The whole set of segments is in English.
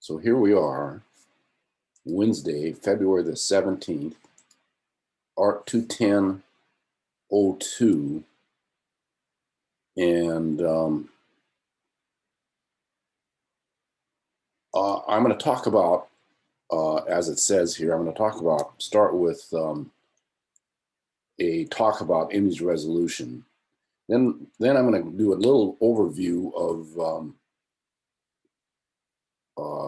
So here we are, Wednesday, February the 17th, ARC 210.02, and I'm going to talk about, as it says here, I'm going to start with a talk about image resolution. Then I'm going to do a little overview of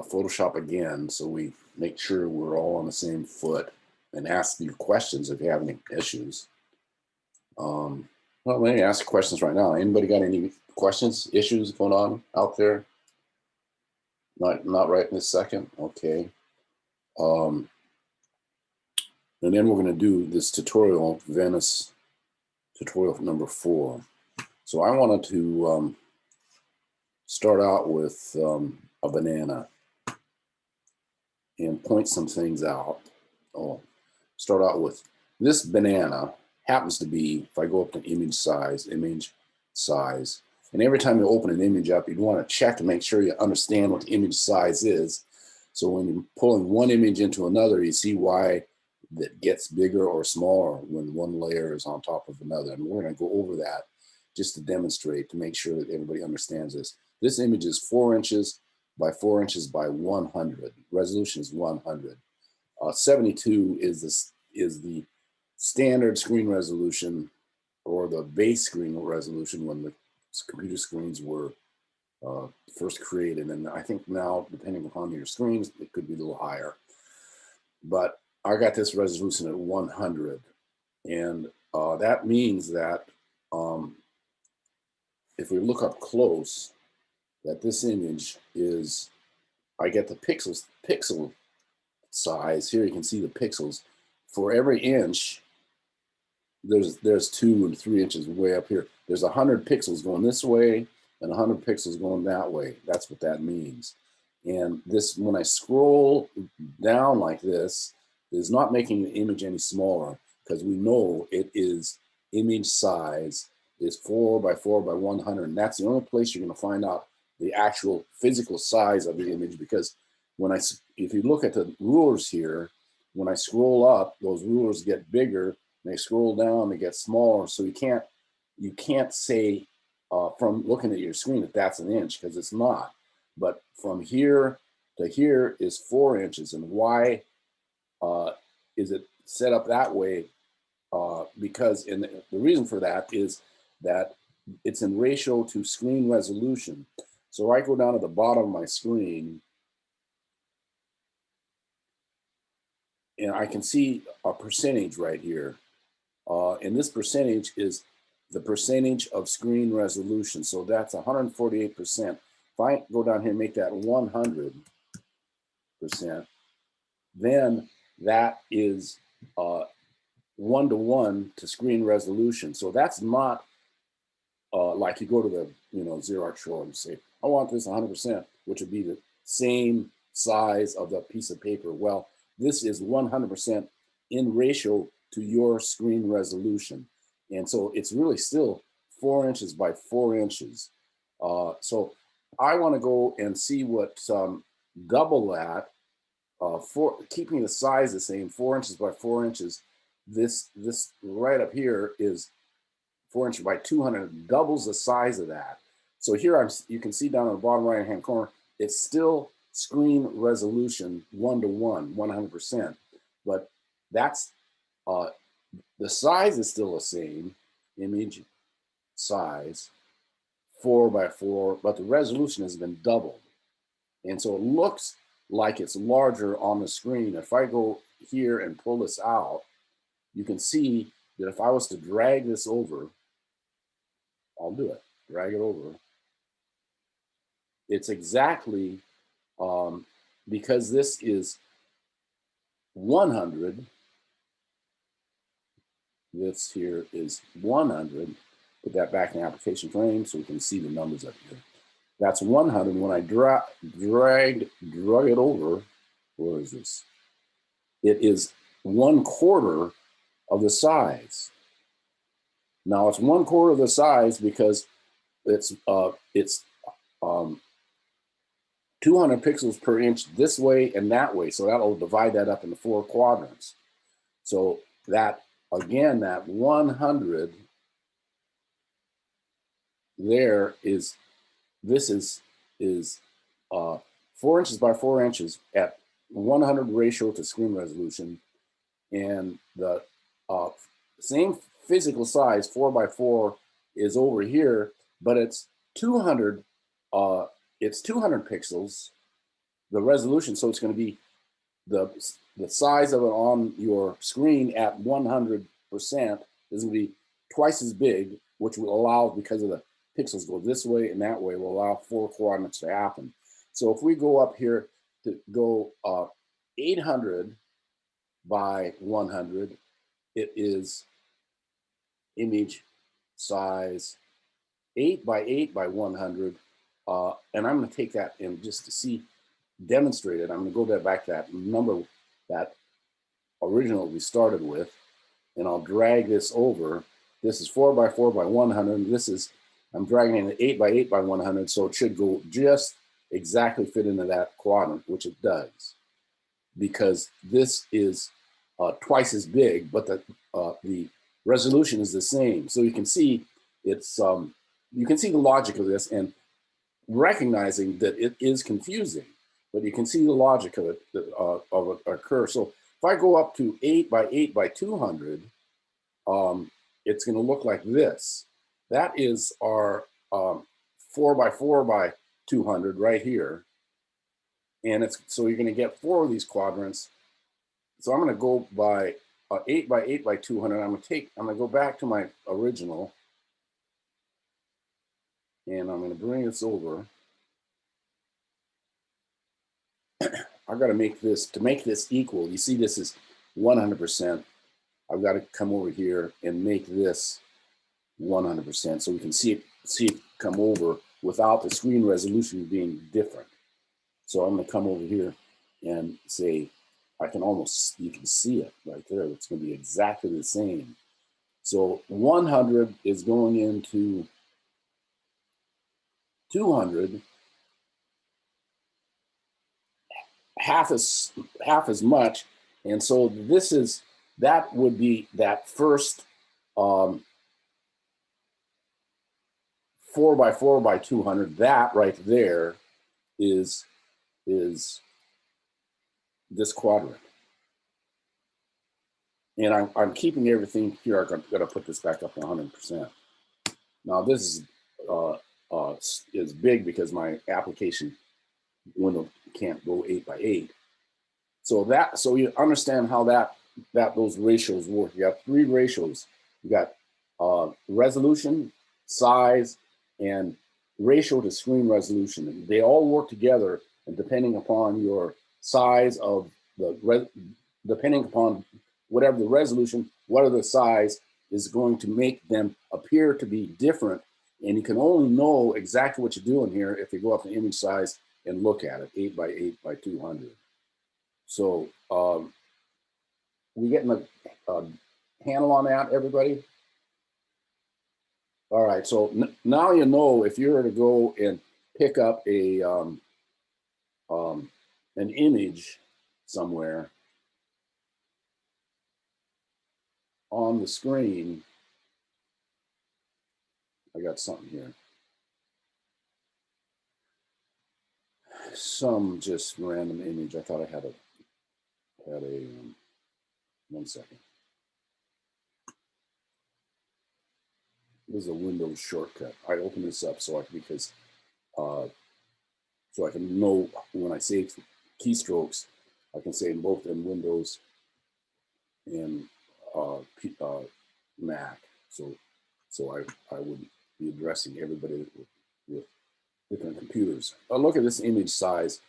Photoshop again, so we make sure we're all on the same foot, and ask you questions if you have any issues. Well, let me ask questions right now. Anybody got any questions, issues going on out there? Not right in this second. Okay. And then we're going to do this tutorial, Venice tutorial number 4. So I wanted to start out with a banana and point some things out. Start out with this banana happens to be, if I go up to image size, and every time you open an image up, you'd want to check to make sure you understand what the image size is. So when you're pulling one image into another, you see why that gets bigger or smaller when one layer is on top of another. And we're going to go over that just to demonstrate, to make sure that everybody understands this. This image is 4 inches by 4 inches by 100. Resolution is 100. 72 is the standard screen resolution, or the base screen resolution when the computer screens were first created. And I think now, depending upon your screens, it could be a little higher. But I got this resolution at 100. And that means that if we look up close, that this image is, I get the pixel size. Here you can see the pixels. For every inch, there's 2 and 3 inches way up here. There's 100 pixels going this way and 100 pixels going that way. That's what that means. And this, when I scroll down like this, is not making the image any smaller, because we know it is image size is 4 by 4 by 100. And that's the only place you're going to find out the actual physical size of the image, because if you look at the rulers here, when I scroll up, those rulers get bigger. They scroll down, they get smaller. So you can't say from looking at your screen that that's an inch, because it's not. But from here to here is 4 inches. And why is it set up that way? Because the reason for that is that it's in ratio to screen resolution. So I go down to the bottom of my screen, and I can see a percentage right here. And this percentage is the percentage of screen resolution. So that's 148%. If I go down here and make that 100%, then that is 1-to-1 to screen resolution. So that's not like you go to the Xerox show and say, I want this 100%, which would be the same size of the piece of paper. Well, this is 100% in ratio to your screen resolution. And so it's really still 4 inches by 4 inches. So I want to go and see what double that, for keeping the size the same, 4 inches by 4 inches. This right up here is 4 inches by 200, doubles the size of that. So here you can see down in the bottom right hand corner, it's still screen resolution 1-to-1, 100%. But that's the size is still the same, image size, 4 by 4, but the resolution has been doubled. And so it looks like it's larger on the screen. If I go here and pull this out, you can see that if I was to drag this over, I'll do it, drag it over. It's exactly, because this is 100, this here is 100, put that back in the application frame so we can see the numbers up here. That's 100. When I drag it over, where is this? It is 1/4 of the size. Now it's 1/4 of the size because it's 2 200 pixels per inch this way and that way. So that'll divide that up into 4 quadrants. So that, again, that 100 there is, this is 4 inches by 4 inches at 100 ratio to screen resolution, and the same physical size 4 by 4 is over here, but it's 200 pixels, the resolution. So it's going to be the size of it on your screen at 100% is going to be twice as big, which will allow, because of the pixels go this way and that way, will allow 4 quadrants to happen. So if we go up here to go 800 by 100, it is image size 8 by 8 by 100. And I'm going to take that and just to see, demonstrate it, I'm going to go back to that number, that original we started with, and I'll drag this over. This is 4 by 4 by 100. This is, I'm dragging in 8 by 8 by 100, so it should go just exactly fit into that quadrant, which it does, because this is twice as big, but the resolution is the same. So you can see it's you can see the logic of this, and recognizing that it is confusing, but you can see the logic of it occur. So if I go up to 8 by 8 by 200, it's going to look like this. That is our 4 by 4 by 200 right here. And it's, so you're going to get 4 of these quadrants. So I'm going to go by 8 by 8 by 200. I'm going to go back to my original, and I'm going to bring this over. I've got to make this, to make this equal, you see this is 100%. I've got to come over here and make this 100% so we can see it come over without the screen resolution being different. So I'm going to come over here and say, I can almost, you can see it right there. It's going to be exactly the same. So 100 is going into 200, half as much. And so this is, that would be that first 4 by 4 by 200. That right there is this quadrant. And I'm keeping everything here. I'm going to put this back up to 100%. Now this is big because my application window can't go 8 by 8. So you understand how those ratios work. You have 3 ratios. You got resolution, size, and ratio to screen resolution. And they all work together, and depending upon your size of depending upon whatever the resolution, whatever the size, is going to make them appear to be different. And you can only know exactly what you're doing here if you go up to image size and look at it, 8 by 8 by 200. So we getting a handle on that, everybody? All right, so now you know if you were to go and pick up an image somewhere on the screen. I got something here. Some just random image. I thought I had a 1 second. This is a Windows shortcut. I open this up so I can know when I say keystrokes, I can say both in Windows and Mac. So I would be addressing everybody with different computers. Look at this image size,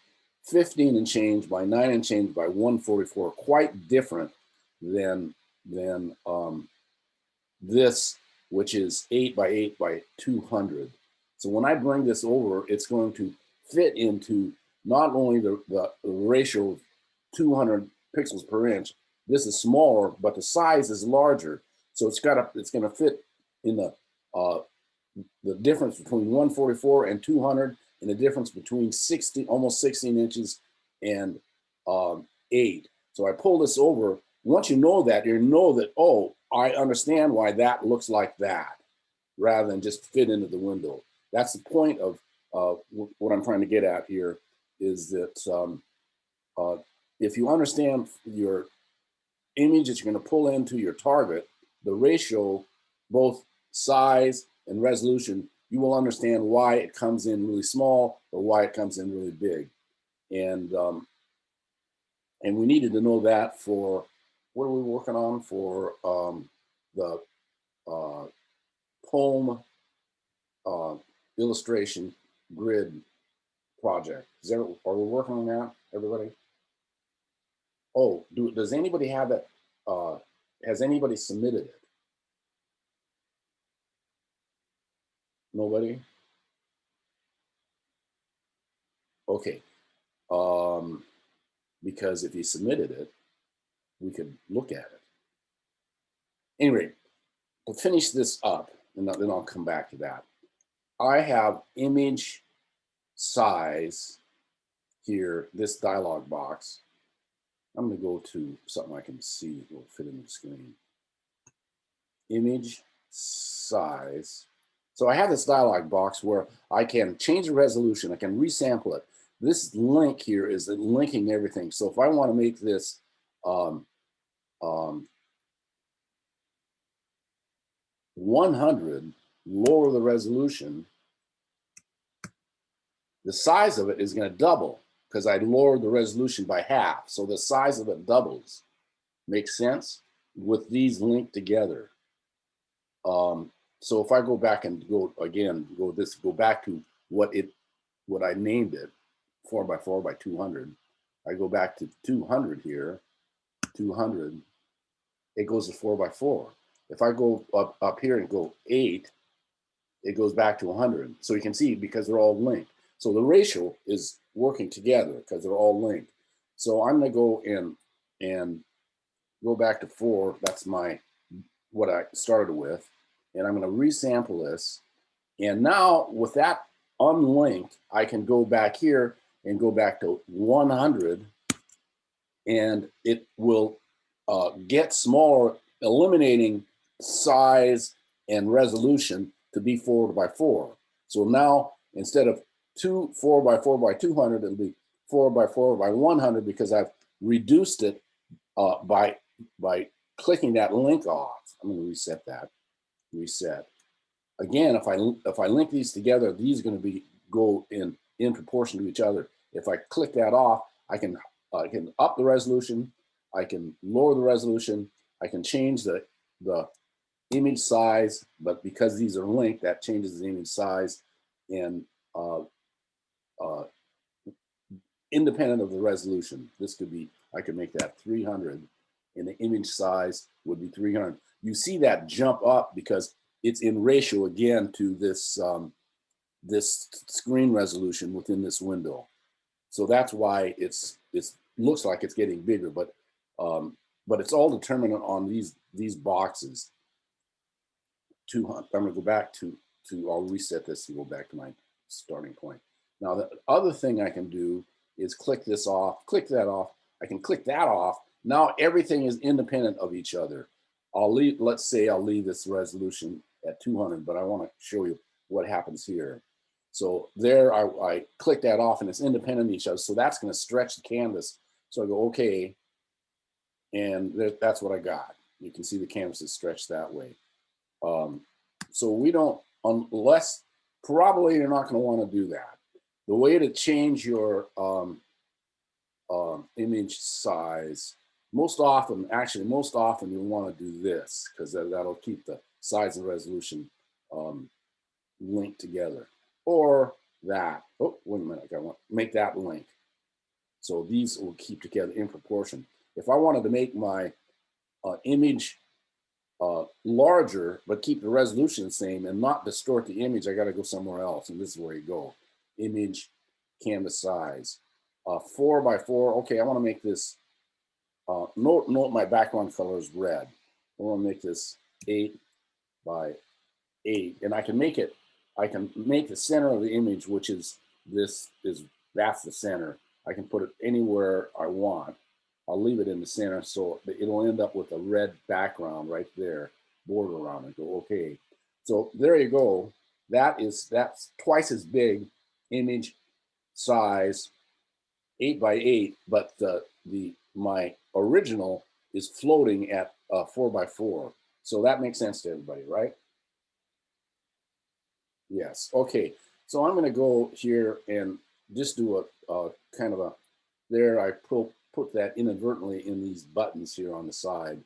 15 and change by 9 and change by 144, quite different than this, which is 8 by 8 by 200. So when I bring this over, it's going to fit into not only the ratio of 200 pixels per inch. This is smaller, but the size is larger. So it's going to fit in the difference between 144 and 200 and the difference between 16, almost 16 inches and 8. So I pull this over. Once you know that, you know that, oh, I understand why that looks like that, rather than just fit into the window. That's the point of what I'm trying to get at here, is that if you understand your image that you're going to pull into your target, the ratio, both size and resolution, you will understand why it comes in really small or why it comes in really big. And we needed to know that for, what are we working on for the poem illustration grid project. Are we working on that, everybody? Oh, does anybody have it? Has anybody submitted it? Nobody? Okay. Because if you submitted it, we could look at it. Anyway, to finish this up, and then I'll come back to that. I have image size here, this dialog box. I'm going to go to something I can see that will fit in the screen. Image size. So I have this dialog box where I can change the resolution. I can resample it. This link here is linking everything. So if I want to make this 100, lower the resolution, the size of it is going to double because I lowered the resolution by half. So the size of it doubles. Makes sense? With these linked together. So if I go back and go again, go back to what I named it, 4x4 by 200. I go back to 200 here, 200. It goes to 4x4. If I go up here and go 8, it goes back to 100. So you can see, because they're all linked. So the ratio is working together because they're all linked. So I'm going to go in and go back to 4. That's what I started with. And I'm going to resample this. And now with that unlinked, I can go back here and go back to 100. And it will get smaller, eliminating size and resolution to be 4x4. So now instead of 4x4 by 200, it'll be 4x4 by 100 because I've reduced it by clicking that link off. I'm going to reset that. Reset. Again, if I link these together, these are going to go in proportion to each other. If I click that off, I can up the resolution, I can lower the resolution, I can change the image size, but because these are linked, that changes the image size, and independent of the resolution. This could be, I could make that 300, and the image size would be 300. You see that jump up because it's in ratio again to this this screen resolution within this window. So that's why it looks like it's getting bigger, but it's all determined on these boxes. 200. I'm going to go back to I'll reset this and go back to my starting point. Now the other thing I can do is click this off, click that off. I can click that off. Now everything is independent of each other. Let's say I'll leave this resolution at 200, but I want to show you what happens here. So there I click that off and it's independent of each other. So that's going to stretch the canvas. So I go, okay. And that's what I got. You can see the canvas is stretched that way. So we don't, unless, probably you're not going to want to do that. The way to change your image size, most often you'll want to do this because that'll keep the size and resolution linked together. Or that, oh, wait a minute, I want to make that link. So these will keep together in proportion. If I wanted to make my image larger, but keep the resolution the same and not distort the image, I got to go somewhere else. And this is where you go. Image, canvas size, 4x4. Okay, I want to make this, note my background color is red. I want to make this 8 by 8. And I can make the center of the image, which is that's the center. I can put it anywhere I want. I'll leave it in the center so it'll end up with a red background right there, border around it. Go, okay. So there you go. That's twice as big image size, 8x8, but my original is floating at 4x4. So that makes sense to everybody, right? Yes. Okay. So I'm going to go here and just do a kind of a, there I put that inadvertently in these buttons here on the side.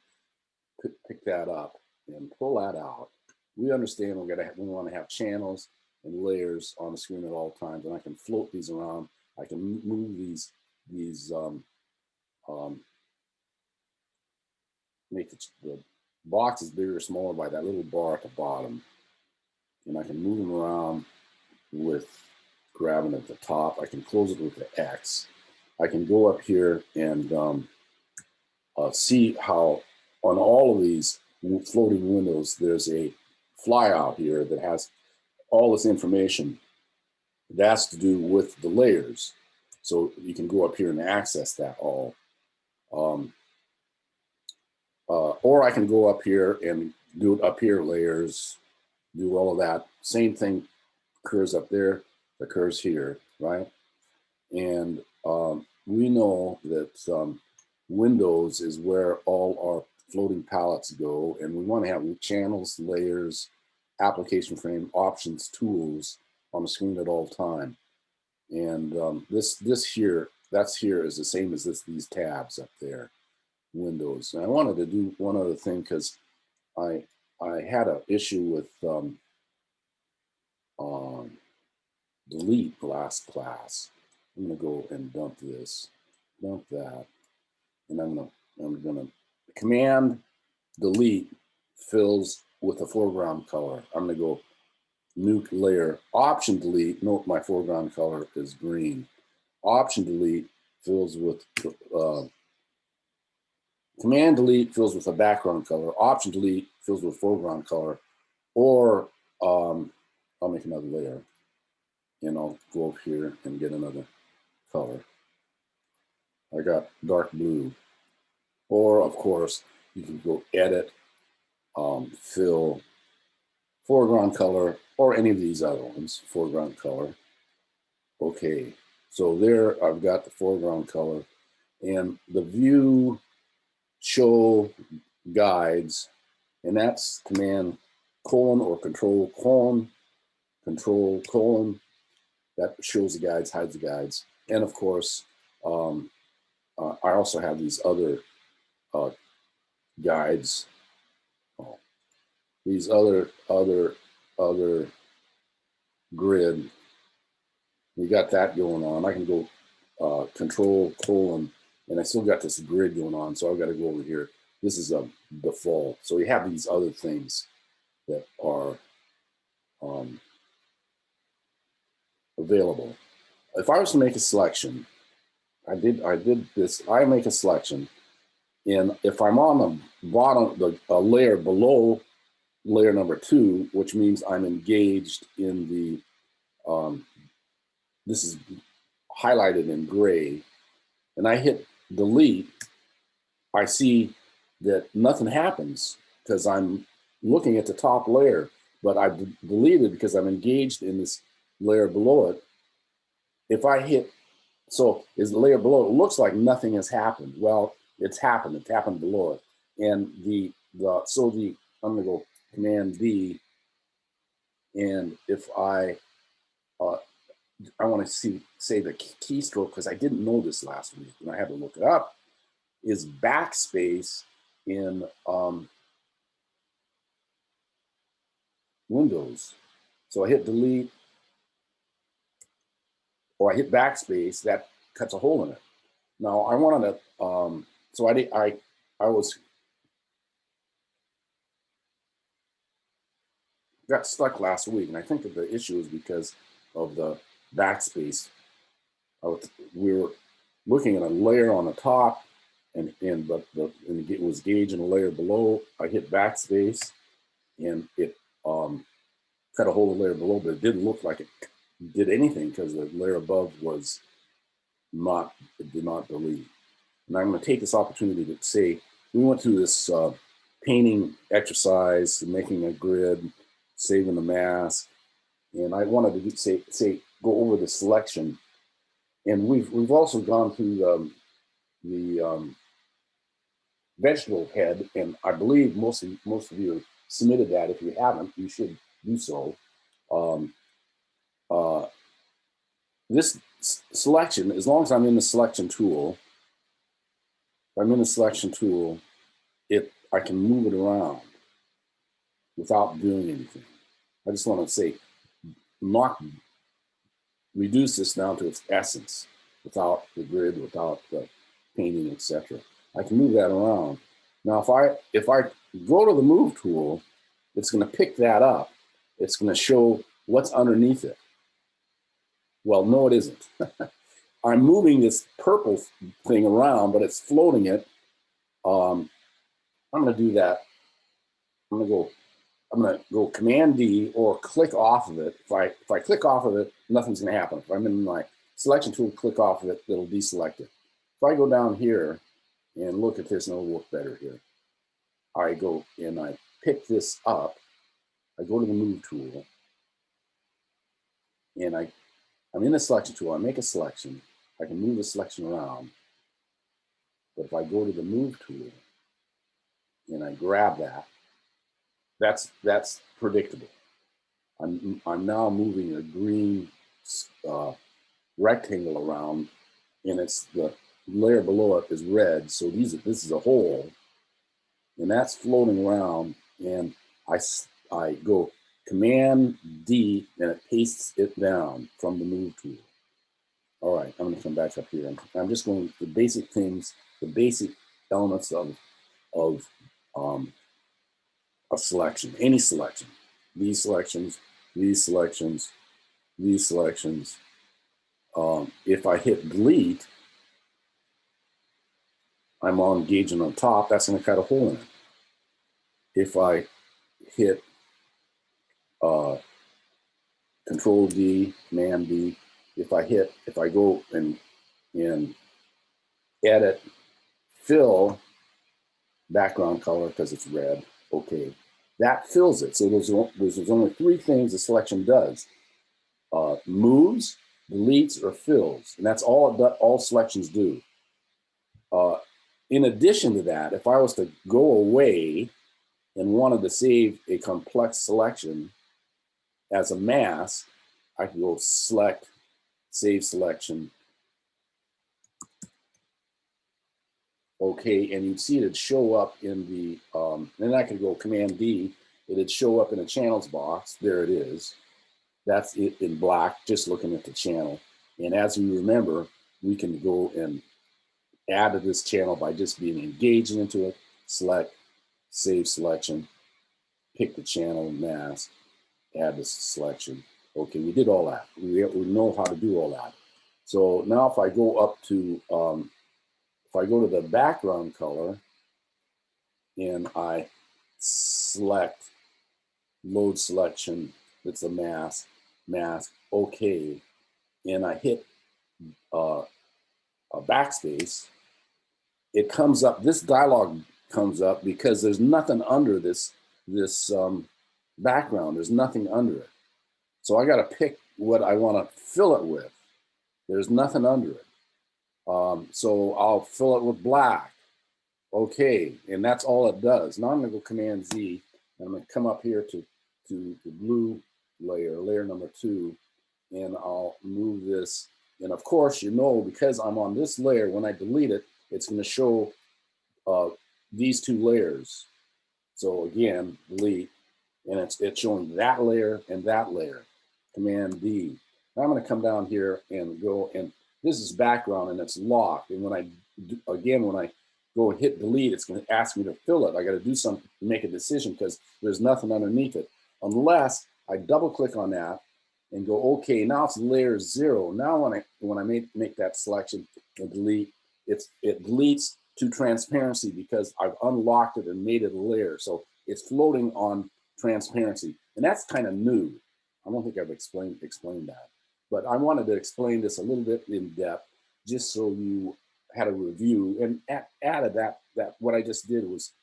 Pick that up and pull that out. We understand we want to have channels and layers on the screen at all times, and I can float these around. I can move these make the boxes bigger or smaller by that little bar at the bottom, and I can move them around with grabbing at the top. I can close it with the X. I can go up here and see how on all of these floating windows, there's a flyout here that has all this information. That's to do with the layers. So you can go up here and access that all. Or I can go up here and do it up here, layers, do all of that. Same thing occurs up there, occurs here, right? And we know that Windows is where all our floating palettes go, and we want to have channels, layers, application frame, options, tools on the screen at all time. And this here, that's here is the same as these tabs up there, Windows. And I wanted to do one other thing because I had an issue with delete last class. I'm gonna go and dump this, dump that, and I'm gonna command delete fills with a foreground color. I'm gonna go nuke layer, option delete. Note my foreground color is green. Option delete fills with command delete fills with a background color. Option delete fills with foreground color. Or I'll make another layer, and I'll go up here and get another color. I got dark blue. Or of course, you can go edit, fill, foreground color, or any of these other ones, foreground color. Okay, so there I've got the foreground color, and the view show guides, and that's command colon or control colon, that shows the guides, hides the guides. And of course, I also have these other guides, these other grid. We got that going on. I can go control colon, and I still got this grid going on, so I've got to go over here. This is a default. So we have these other things that are available. If I was to make a selection, I did this. I make a selection, and if I'm on the bottom, the layer below layer number 2, which means I'm engaged in the this is highlighted in gray, and I hit delete, I see that nothing happens because I'm looking at the top layer, but I deleted because I'm engaged in this layer below it. If I hit, so is the layer below, it looks like nothing has happened. Well, it's happened below it. And I'm gonna go command D, and if I want to say the keystroke, because I didn't know this last week and I had to look it up, is backspace in Windows. So I hit delete, or I hit backspace, that cuts a hole in it. Now I wanted to, so I got stuck last week, and I think that the issue is because of the backspace. We were looking at a layer on the top, and it was gauging a layer below. I hit backspace, and it cut a hole in the layer below, but it didn't look like it did anything because the layer above was not, did not delete. And I'm going to take this opportunity to say, we went through this painting exercise, making a grid, saving the mask, and I wanted to say go over the selection. And we've also gone through the vegetable head, and I believe most of you have submitted that. If you haven't, you should do so. This selection, as long as I'm in the selection tool, if I'm in the selection tool, I can move it around without doing anything. I just want to say, reduce this down to its essence, without the grid, without the painting, etc. I can move that around. Now, if I go to the move tool, it's going to pick that up. It's going to show what's underneath it. Well, no, it isn't. I'm moving this purple thing around, but it's floating it. I'm going to do that. I'm going to go Command D or click off of it. If I click off of it, nothing's going to happen. If I'm in my selection tool, click off of it, it'll deselect it. If I go down here and look at this, and it'll look better here. I go and I pick this up. I go to the move tool, and I'm in the selection tool. I make a selection. I can move the selection around. But if I go to the move tool and I grab that, that's predictable. I'm now moving a green rectangle around, and it's the layer below it is red. So this is a hole, and that's floating around. And I go Command D, and it pastes it down from the move tool. All right, I'm going to come back up here. I'm just going the basic things, the basic elements of a selection, any selection. These selections, these selections, these selections. If I hit delete, I'm engaging on top, that's going to cut a hole in it. If I hit Control D, Command D, if I go and edit, fill background color because it's red, okay, that fills it. So there's only three things the selection does: moves, deletes, or fills, and that's all selections do. In addition to that, if I was to go away and wanted to save a complex selection as a mask, I could go select, save selection. Okay, and you'd see it'd show up in the, then I could go Command D, it'd show up in a channels box. There it is. That's it in black, just looking at the channel. And as you remember, we can go and add to this channel by just being engaged into it, select, save selection, pick the channel, mask, add this selection. Okay, we did all that. We know how to do all that. So now if I go up to, if I go to the background color and I select load selection, it's a mask, okay, and I hit a backspace, it comes up, this dialog comes up because there's nothing under this background. There's nothing under it. So I got to pick what I want to fill it with. There's nothing under it. So I'll fill it with black. Okay, and that's all it does. Now I'm going to go Command Z, and I'm going to come up here to the blue layer number 2, and I'll move this. And of course, you know, because I'm on this layer, when I delete it, it's going to show these two layers. So again, delete, and it's showing that layer and that layer. Command D. Now I'm going to come down here and go, and this is background and it's locked. And when I go hit delete, it's going to ask me to fill it. I got to do something to make a decision because there's nothing underneath it. Unless I double click on that and go, okay, now it's layer 0. Now when I make that selection and delete, it deletes to transparency because I've unlocked it and made it a layer. So it's floating on transparency. And that's kind of new. I don't think I've explained that. but I wanted to explain this a little bit in depth, just so you had a review, and added that what I just did was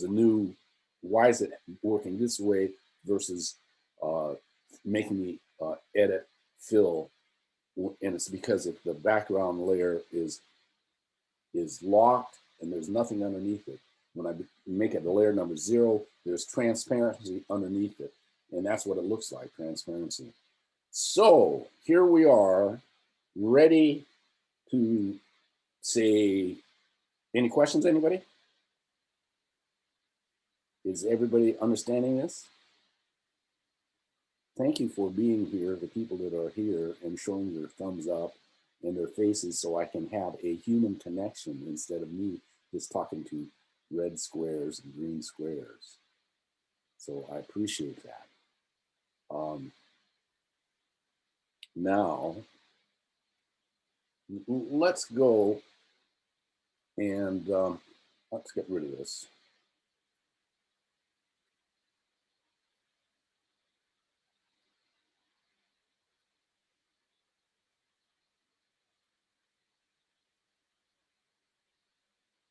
a new, why is it working this way versus making me edit, fill, and it's because if the background layer is locked and there's nothing underneath it. When I make it the layer number 0, there's transparency underneath it, and that's what it looks like, transparency. So here we are, ready to say, any questions, anybody? Is everybody understanding this? Thank you for being here, the people that are here, and showing your thumbs up and their faces, so I can have a human connection instead of me just talking to red squares and green squares. So I appreciate that. Now, let's go and let's get rid of this.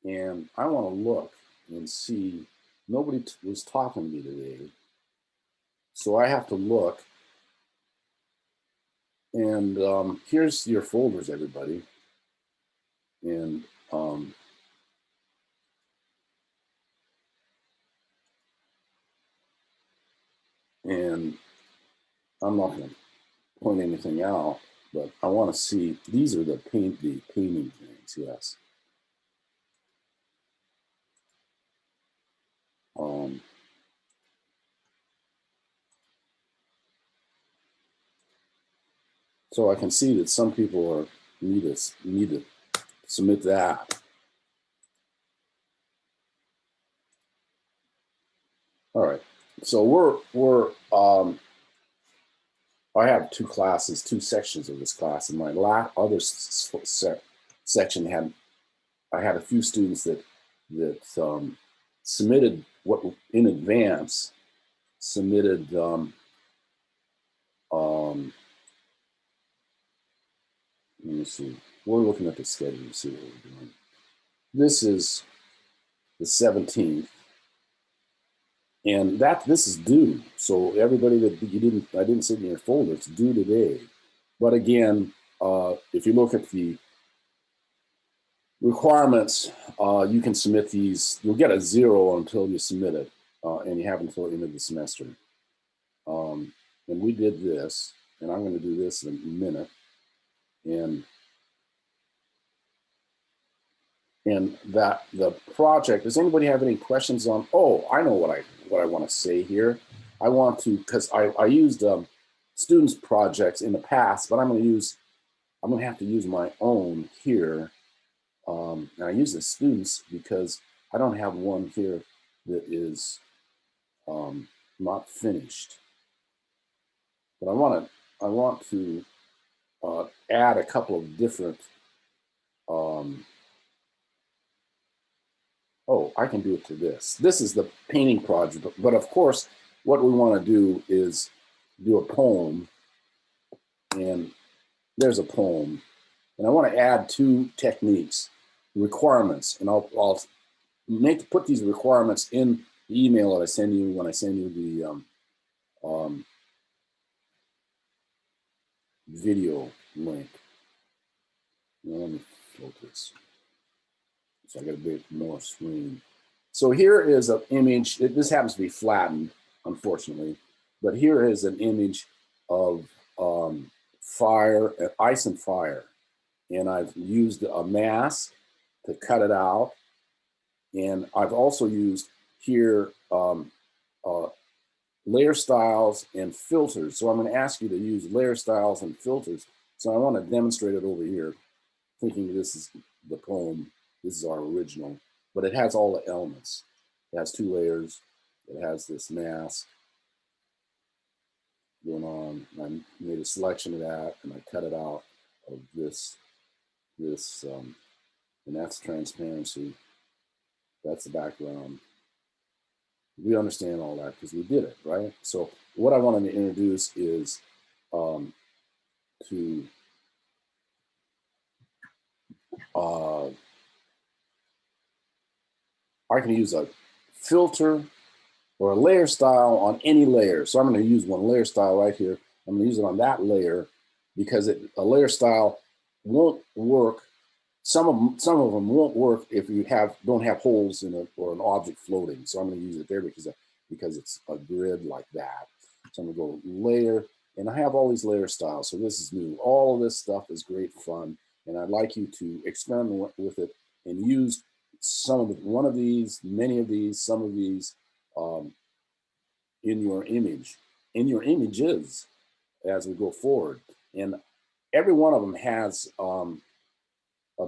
And I want to look and see, nobody was talking to me today, so I have to look. And here's your folders, everybody. And I'm not going to point anything out, but I want to see, these are the painting things, yes. So I can see that some people need to submit that. All right, so I have two classes, two sections of this class, and my other section I had a few students that submitted what in advance, submitted let me see. We're looking at the schedule to see what we're doing. This is the 17th, and this is due. So everybody that I didn't send in your folder, it's due today. But again, if you look at the requirements, you can submit these. You'll get a 0 until you submit it, and you have until the end of the semester. And we did this, and I'm going to do this in a minute. And that the project, does anybody have any questions on, oh, I know what I want to say here. I want to, because I used students' projects in the past, but I'm going to have to use my own here. And I use the students because I don't have one here that is not finished. But I want to add a couple of different, oh, I can do it to this. This is the painting project, but of course, what we want to do is do a poem, and there's a poem, and I want to add two techniques, requirements, and I'll put these requirements in the email that I send you when I send you the video link. Now, let me focus. So I got a bit more screen. So here is an image. This happens to be flattened, unfortunately, but here is an image of fire, ice and fire. And I've used a mask to cut it out. And I've also used here layer styles and filters. So I'm going to ask you to use layer styles and filters. So I want to demonstrate it over here, thinking this is the poem. This is our original, but it has all the elements. It has two layers. It has this mask going on. I made a selection of that, and I cut it out of this, and that's transparency. That's the background. We understand all that because we did it, right? So what I wanted to introduce is to I can use a filter or a layer style on any layer. So I'm going to use one layer style right here. I'm going to use it on that layer because a layer style won't work. Some of them won't work if you don't have holes in it or an object floating. So I'm going to use it there because it's a grid like that. So I'm going to go layer, and I have all these layer styles. So this is new. All of this stuff is great fun, and I'd like you to experiment with it and use one of these, many of these, some of these in your image, in your images as we go forward. And every one of them has a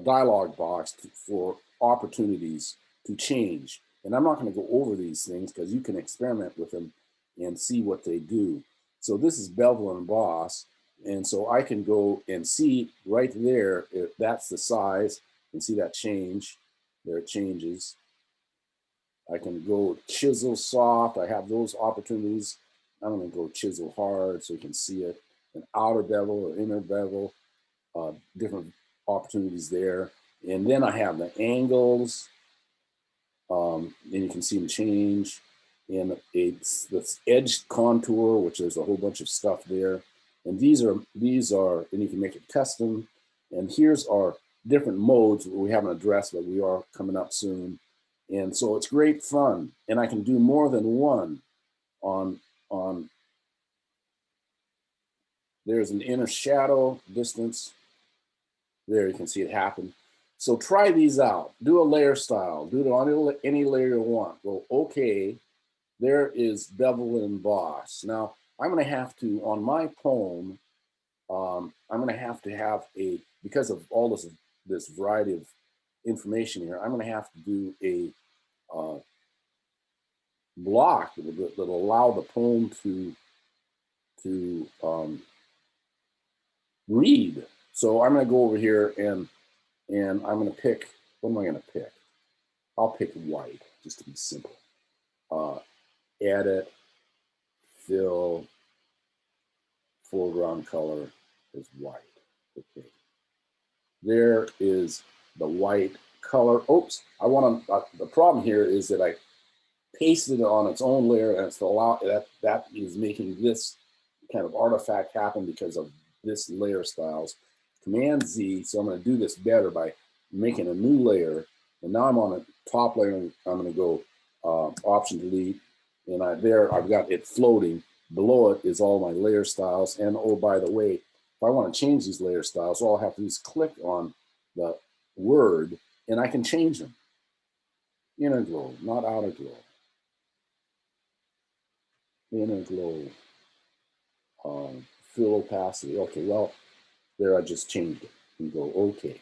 dialog box for opportunities to change. And I'm not going to go over these things because you can experiment with them and see what they do. So this is bevel and emboss. And so I can go and see right there, if that's the size, and see that change. There it changes. I can go chisel soft. I have those opportunities. I'm going to go chisel hard so you can see it. An outer bevel or inner bevel, different opportunities there. And then I have the angles, and you can see them change. And it's this edge contour, which there's a whole bunch of stuff there. And these are, and you can make it custom. And here's our different modes we haven't addressed, but we are coming up soon. And so it's great fun. And I can do more than one on there's an inner shadow distance. There, you can see it happen. So try these out. Do a layer style. Do it on any layer you want. Go, okay, there is bevel and emboss. Now, I'm going to have to, on my poem, I'm going to have a, because of all this variety of information here, I'm going to have to do a block that'll allow the poem to read. So I'm going to go over here and I'm going to pick, what am I going to pick? I'll pick white, just to be simple. Edit, fill, foreground color is white. Okay. There is the white color. Oops, I want to, the problem here is that I pasted it on its own layer, and it's that is making this kind of artifact happen because of this layer styles. Command Z, so I'm going to do this better by making a new layer. And now I'm on a top layer, and I'm going to go Option Delete, and I've got it floating. Below it is all my layer styles. And oh, by the way, if I want to change these layer styles, all I have to do is click on the word, and I can change them. Inner glow, not outer glow. Inner glow. Fill opacity. Okay, well, there I just changed it. And go okay.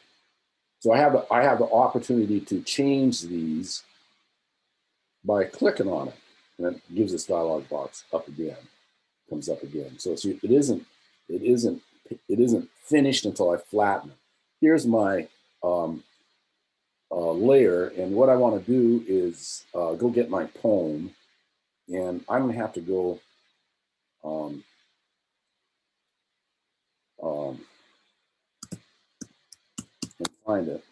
So I have the opportunity to change these by clicking on it, and it gives this dialog box up again, comes up again. So it isn't finished until I flatten it. Here's my layer, and what I want to do is go get my poem, and I'm gonna have to go and find it.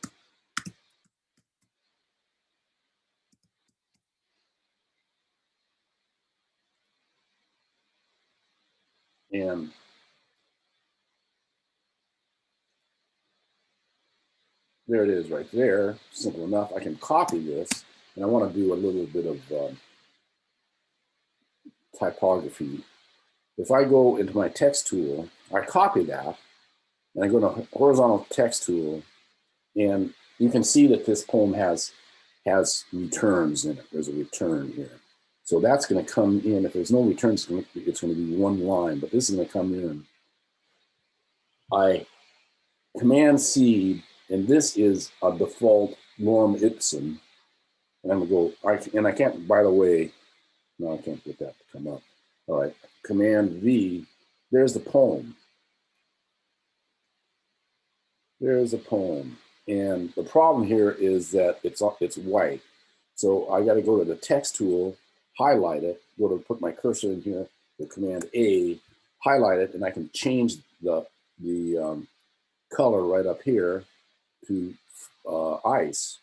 And there it is right there, simple enough. I can copy this, and I want to do a little bit of typography. If I go into my text tool, I copy that, and I go to horizontal text tool, and you can see that this poem has returns in it. There's a return here. So that's going to come in. If there's no returns, it's going to be one line, but this is going to come in. I Command C, and this is a default lorem ipsum. And I'm going to go, and I can't, by the way, no, I can't get that to come up. All right, Command V, there's the poem. There's a poem. And the problem here is that it's white. So I got to go to the text tool, highlight it, go to put my cursor in here, the Command A, highlight it, and I can change the the color right up here to ice.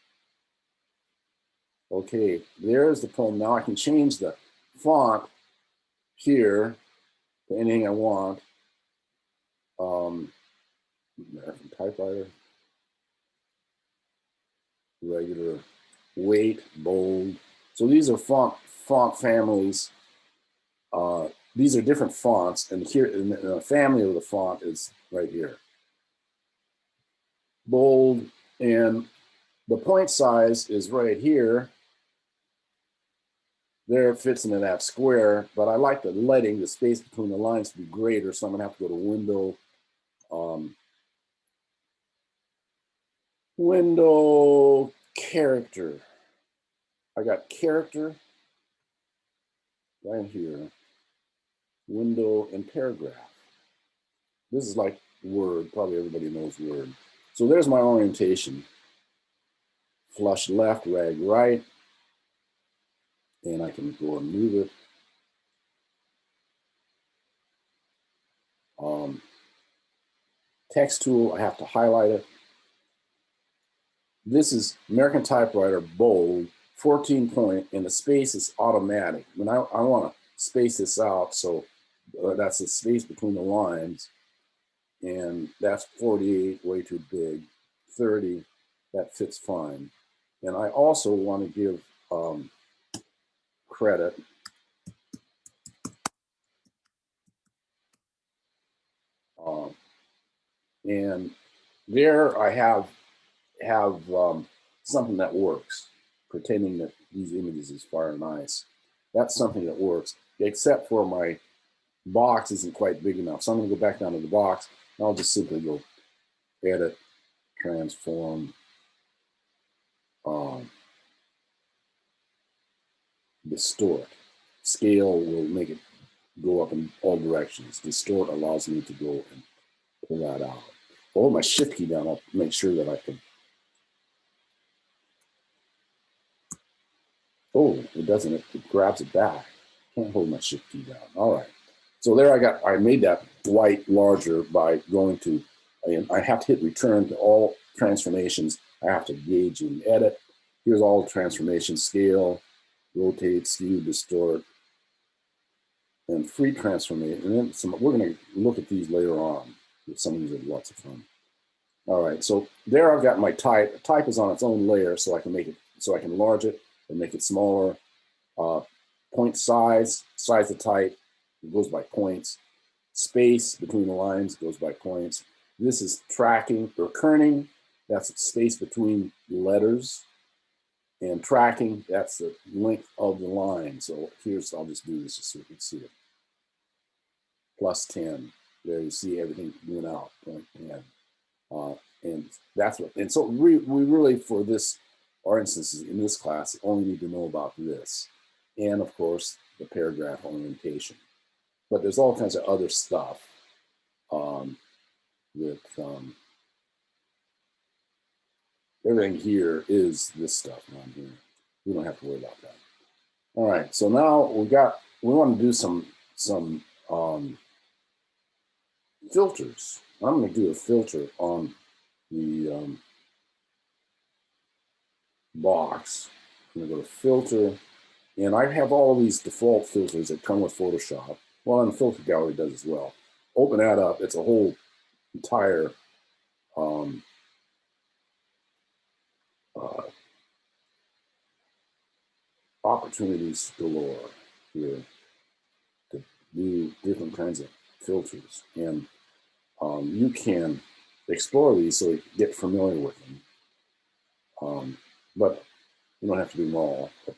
Okay, there's the poem. Now I can change the font here to anything I want. American typewriter, regular, weight, bold. So these are font families. These are different fonts, and here in the family of the font is right here. Bold, and the point size is right here. There it fits into that square, but I like the letting, the space between the lines to be greater, so I'm gonna have to go to window, window character. I got character right here, window and paragraph. This is like Word, probably everybody knows Word. So there's my orientation. Flush left, rag right, and I can go and move it. Text tool, I have to highlight it. This is American typewriter, bold, 14 point, and the space is automatic. When I want to space this out, so that's the space between the lines, and that's 48, way too big. 30, that fits fine. And I also want to give credit. And there I have something that works, pretending that these images is fire and ice. That's something that works, except for my box isn't quite big enough. So I'm going to go back down to the box, and I'll just simply go edit, transform, distort. Scale will make it go up in all directions. Distort allows me to go and pull that out. I'll hold my shift key down, I'll make sure that I can. Oh, it doesn't, it grabs it back. Can't hold my shift key down. All right. So there I made that white larger by going to, and I have to hit return to all transformations. I have to gauge and edit. Here's all the transformations: scale, rotate, skew, distort, and free transformation. And then we're going to look at these later on. Some of these are lots of fun. All right, so there I've got my type. Type is on its own layer, so I can make it, so I can enlarge it and make it smaller. Point size of type, it goes by points. Space between the lines goes by points. This is tracking or kerning. That's space between letters. And tracking, that's the length of the line. So here's, I'll just do this just so you can see it. Plus 10. There you see everything went out. And that's what, and so we really, for this, our instances in this class, only need to know about this. And of course, the paragraph orientation. But there's all kinds of other stuff that everything here is this stuff on here. We don't have to worry about that. All right, so now we want to do some filters. I'm going to do a filter on the box. I'm going to go to filter, and I have all of these default filters that come with Photoshop. Well, and the filter gallery does as well. Open that up. It's a whole entire opportunities galore here to do different kinds of filters, and you can explore these so you get familiar with them. But you don't have to do them all. But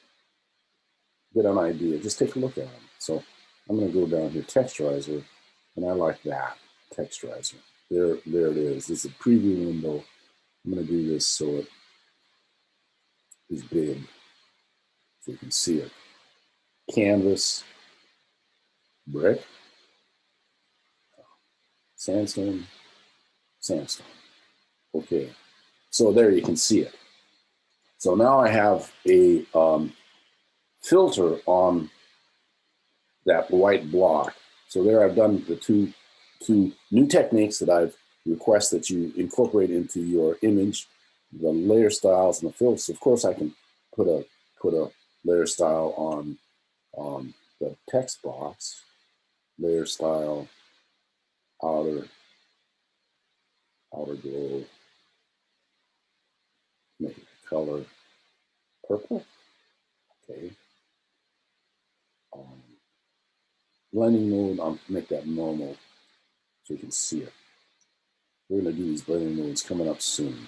get an idea. Just take a look at them. So I'm going to go down here, texturizer, and I like that texturizer. There it is. This is a preview window. I'm going to do this so it is big, so you can see it. Canvas, brick, sandstone, sandstone. Okay, so there you can see it. So now I have a filter on that white block. So there I've done the two two new techniques that I've request that you incorporate into your image, the layer styles and the filters. Of course, I can put a layer style on the text box, layer style, outer glow, make it color purple. Okay. Blending mode, I'll make that normal so you can see it. We're going to do these blending modes coming up soon.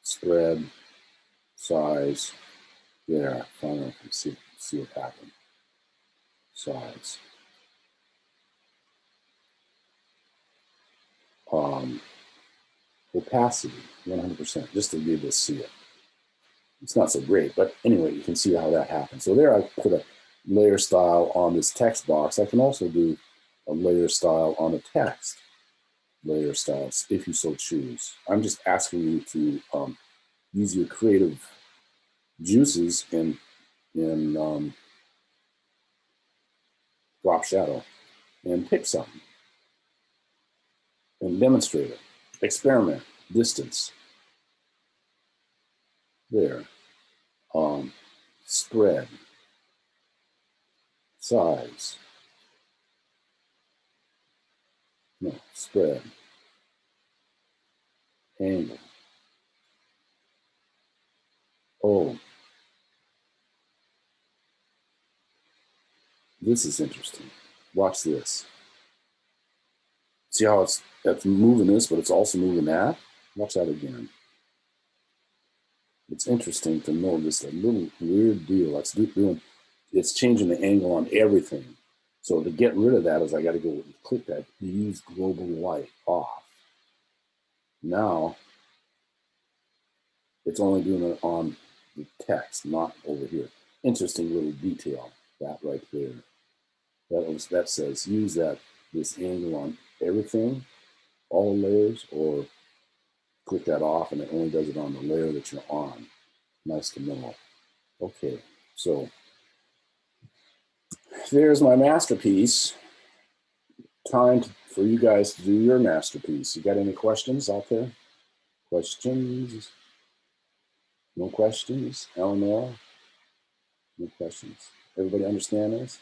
Spread, size, there. Finally, I can see it happen. Size. Opacity, 100%, just to be able to see it. It's not so great, but anyway, you can see how that happens. So there I put a layer style on this text box. I can also do a layer style on a text. Layer styles, if you so choose. I'm just asking you to use your creative juices in drop shadow and pick something and demonstrate it. Experiment, distance. There. Spread, size. No, spread, angle. Oh, this is interesting. Watch this. See how that's moving this, but it's also moving that? Watch that again. It's interesting to notice a little weird deal. It's changing the angle on everything. So to get rid of that is I got to go and click that, use global light off. Now, it's only doing it on the text, not over here. Interesting little detail, that right there. That says use this angle on everything, all layers, or click that off and it only does it on the layer that you're on. Nice to know. Okay, so there's my masterpiece. Time for you guys to do your masterpiece. You got any questions out there? Questions? No questions? Eleanor? No questions. Everybody understand this?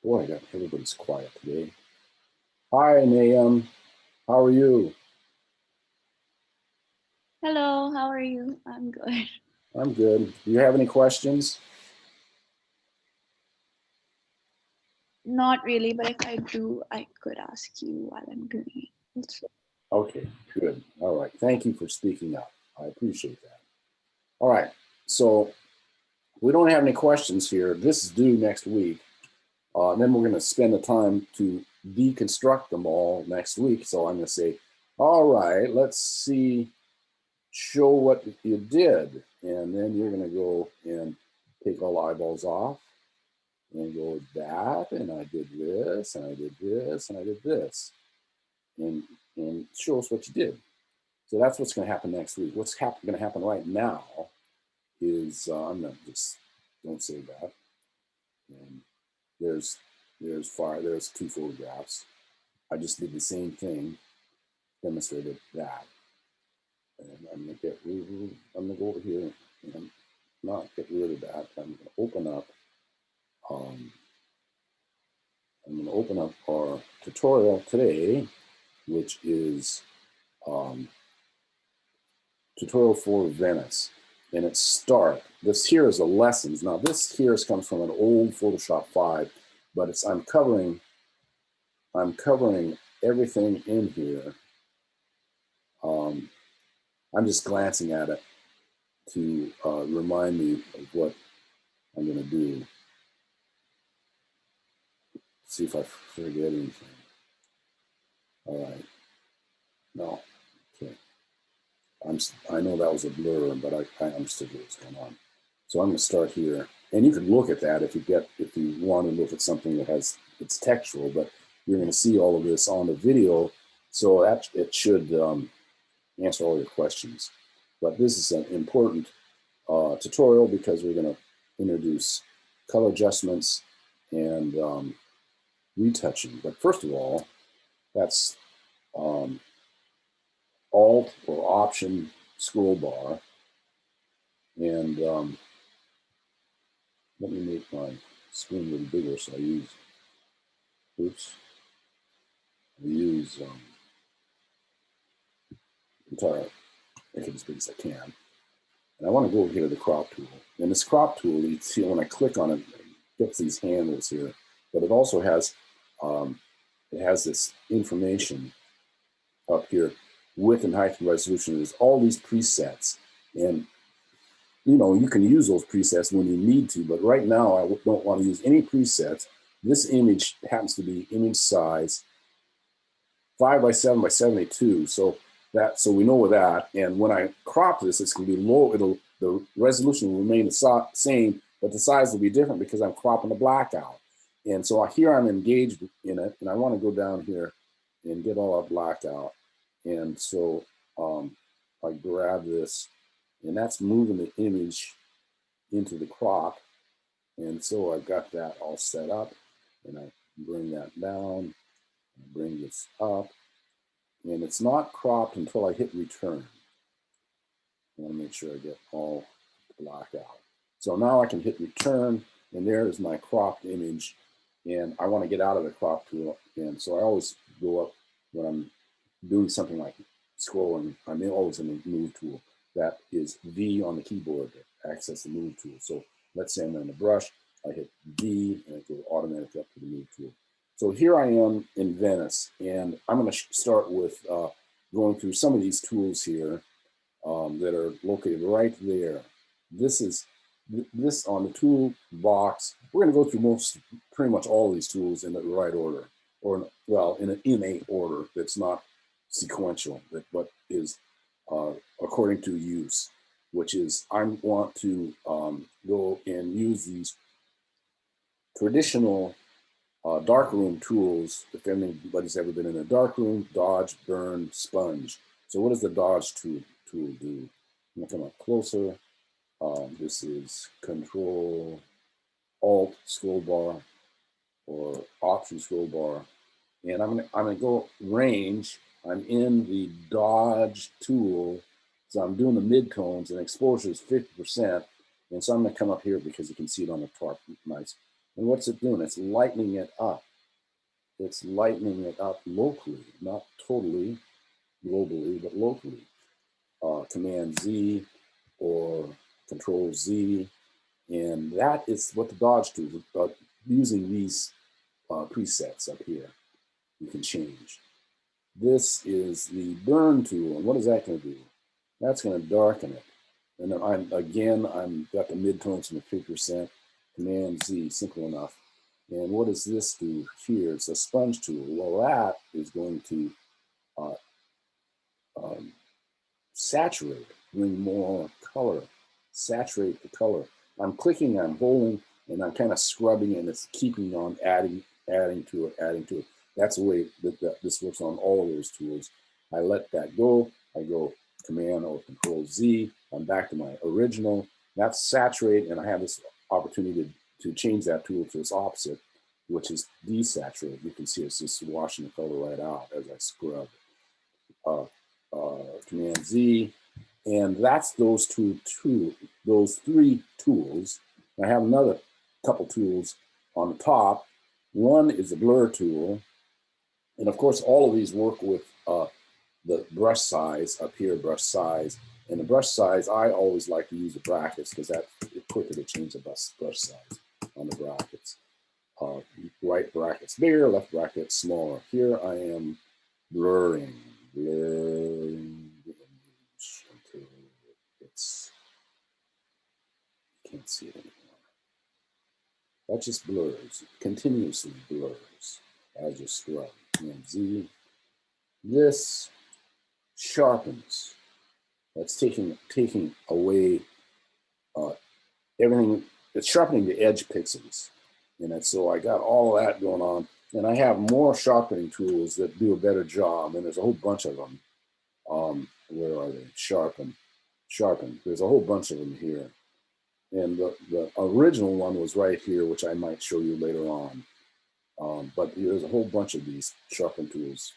Boy, I got everybody's quiet today. Hi, Nahum. How are you? Hello, how are you? I'm good. I'm good. Do you have any questions? Not really, but if I do, I could ask you while I'm doing it. Okay, good. All right. Thank you for speaking up. I appreciate that. All right. So we don't have any questions here. This is due next week. And then we're going to spend the time to deconstruct them all next week. So I'm going to say, all right, let's see, show what you did. And then you're going to go and take all the eyeballs off and go that, and I did this, and I did this, and I did this. And show us what you did. So that's what's going to happen next week. What's going to happen right now is, I'm going to just, don't say that. And there's two photographs. I just did the same thing, demonstrated that. And I'm going to go over here and not get rid of that. I'm going to open up, our tutorial today, which is tutorial for Venice. And it's start. This here is the lessons. Now this here comes from an old Photoshop 5, but I'm covering everything in here. I'm just glancing at it to remind me of what I'm going to do. See if I forget anything. All right. No. Okay. I know that was a blur, but I understood what was going on. So I'm going to start here, and you can look at that if you want to look at something that it's textual, but you're going to see all of this on the video, so it should answer all your questions. But this is an important tutorial because we're going to introduce color adjustments and retouching. But first of all, that's Alt or Option scroll bar. And let me make my screen a little bigger. So I use, try to make it as big as I can. And I want to go over here to the crop tool. And this crop tool, you see when I click on it, it gets these handles here, but it also has this information up here, width and height and resolution. There's all these presets, and you can use those presets when you need to, but right now I don't want to use any presets. This image happens to be image size 5 by 7 by 72, so we know that. And when I crop this, it's going to be low. The resolution will remain the same, but the size will be different because I'm cropping the black out. And so here I'm engaged in it, and I want to go down here and get all that black out. And so I grab this, and that's moving the image into the crop. And so I've got that all set up, and I bring that down, bring this up, and it's not cropped until I hit return. I want to make sure I get all black out. So now I can hit return, and there is my cropped image, and I want to get out of the crop tool. And so I always go up when I'm doing something like scrolling. I'm always in the move tool. That is V on the keyboard to access the move tool. So let's say I'm in the brush, I hit V, and it goes automatically up to the move tool. So here I am in Venice, and I'm going to start with going through some of these tools here that are located right there. This on the toolbox. We're going to go through pretty much all of these tools in the right order, or well, in an innate order that's not sequential, but is according to use, which is I want to go and use these traditional darkroom tools. If anybody's ever been in a darkroom, dodge, burn, sponge. So what does the dodge tool do? I'm going to come up closer. This is Control Alt scroll bar or Option scroll bar, and I'm gonna go range. I'm in the dodge tool, so I'm doing the midtones, and exposure is 50%. And so I'm gonna come up here because you can see it on the top nice. And what's it doing? It's lightening it up. It's lightening it up locally, not totally globally, but locally. Command Z or Control Z, and that is what the dodge tool is. Using these presets up here, you can change. This is the burn tool, and what is that going to do? That's going to darken it. And then I'm got the midtones from the 50%. Command Z, simple enough. And what does this do here? It's a sponge tool. Well, that is going to saturate, bring more color, saturate the color. I'm clicking, I'm holding, and I'm kind of scrubbing, and it's keeping on adding to it. That's the way that this works on all of those tools. I let that go. I go Command or Control Z. I'm back to my original. That's saturate, and I have this opportunity to change that tool to its opposite, which is desaturate. You can see it's just washing the color right out as I scrub. Command Z, and that's those three tools. I have another couple tools on the top. One is the blur tool, and of course all of these work with the brush size up here, brush size. And the brush size, I always like to use the brackets because that's quicker to change the brush size on the brackets. Right brackets bigger, left bracket smaller. Here I am blurring the image until it's, you can't see it anymore. That just blurs, continuously blurs as you scrub. And Z, this sharpens. That's taking away everything. It's sharpening the edge pixels. And so I got all of that going on. And I have more sharpening tools that do a better job. And there's a whole bunch of them. Where are they? Sharpen. There's a whole bunch of them here. And the original one was right here, which I might show you later on. But there's a whole bunch of these sharpen tools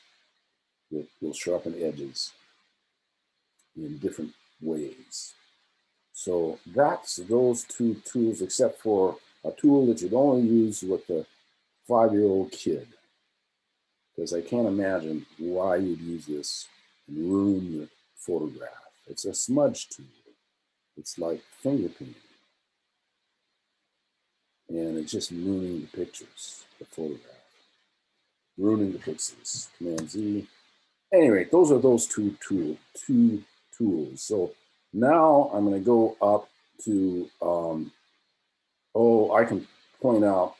that will sharpen edges in different ways. So that's those two tools, except for a tool that you'd only use with a 5-year-old kid, because I can't imagine why you'd use this and ruin your photograph. It's a smudge tool. It's like finger painting. And it's just ruining the pictures, the photograph. Ruining the pixels. Command Z. Anyway, those are those two tools. So now I'm going to go up to, I can point out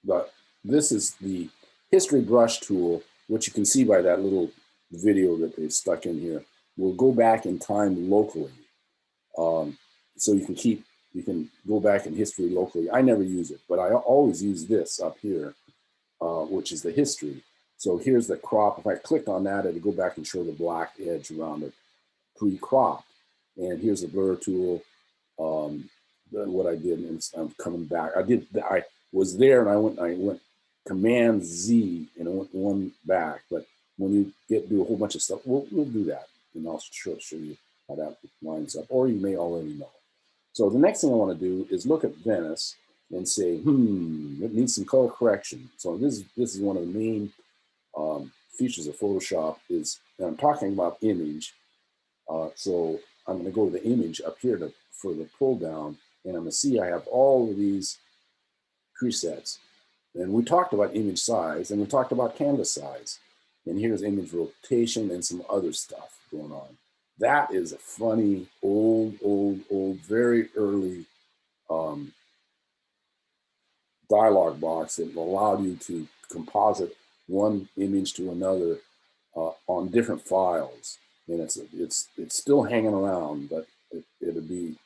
that this is the history brush tool, which you can see by that little video that they've stuck in here. We'll go back in time locally. So you can go back in history locally. I never use it, but I always use this up here, which is the history. So here's the crop. If I click on that, it'll go back and show the black edge around it, pre-cropped. And here's the blur tool. What I did, and I'm coming back. I was there, and I went Command Z, and I went one back. But when you do a whole bunch of stuff, we'll do that, and I'll show you how that lines up, or you may already know. So the next thing I want to do is look at Venice and say, it needs some color correction. So this is one of the main features of Photoshop is, and I'm talking about image. So I'm going to go to the image up here for the pull down, and I'm going to see I have all of these presets. And we talked about image size, and we talked about canvas size. And here's image rotation and some other stuff going on. That is a funny, old, very early dialog box that allowed you to composite one image to another on different files. And it's still hanging around, but it'll be,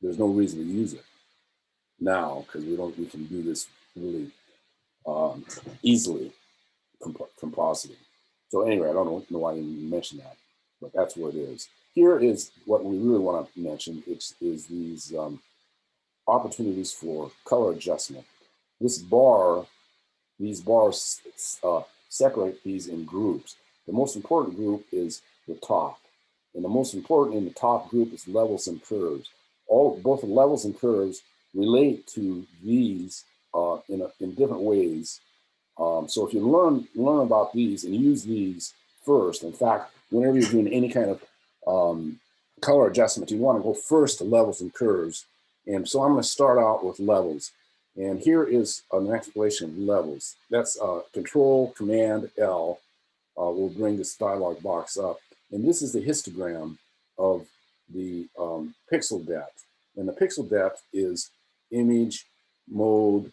there's no reason to use it now, because we can do this really easily, compositing. So anyway, I don't know why I didn't mention that, but that's what it is. Here is what we really want to mention. Is these opportunities for color adjustment. These bars separate these in groups. The most important group is the top, and the most important in the top group is levels and curves. Both the levels and curves relate to these in different ways. So if you learn about these and use these first, in fact, whenever you're doing any kind of color adjustment, you want to go first to levels and curves. And so I'm going to start out with levels. And here is an explanation of levels. That's Control Command L will bring this dialog box up. And this is the histogram of the pixel depth. And the pixel depth is image mode.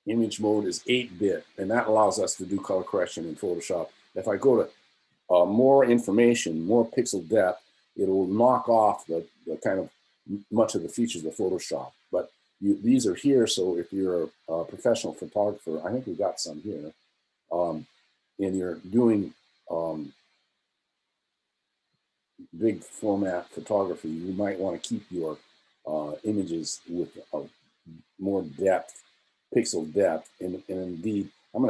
Image mode is 8-bit, and that allows us to do color correction in Photoshop. If I go to more information, more pixel depth, it will knock off the kind of much of the features of Photoshop. But these are here, so if you're a professional photographer, I think we've got some here, and you're doing big format photography, you might want to keep your images with more depth, pixel depth, and indeed, I'm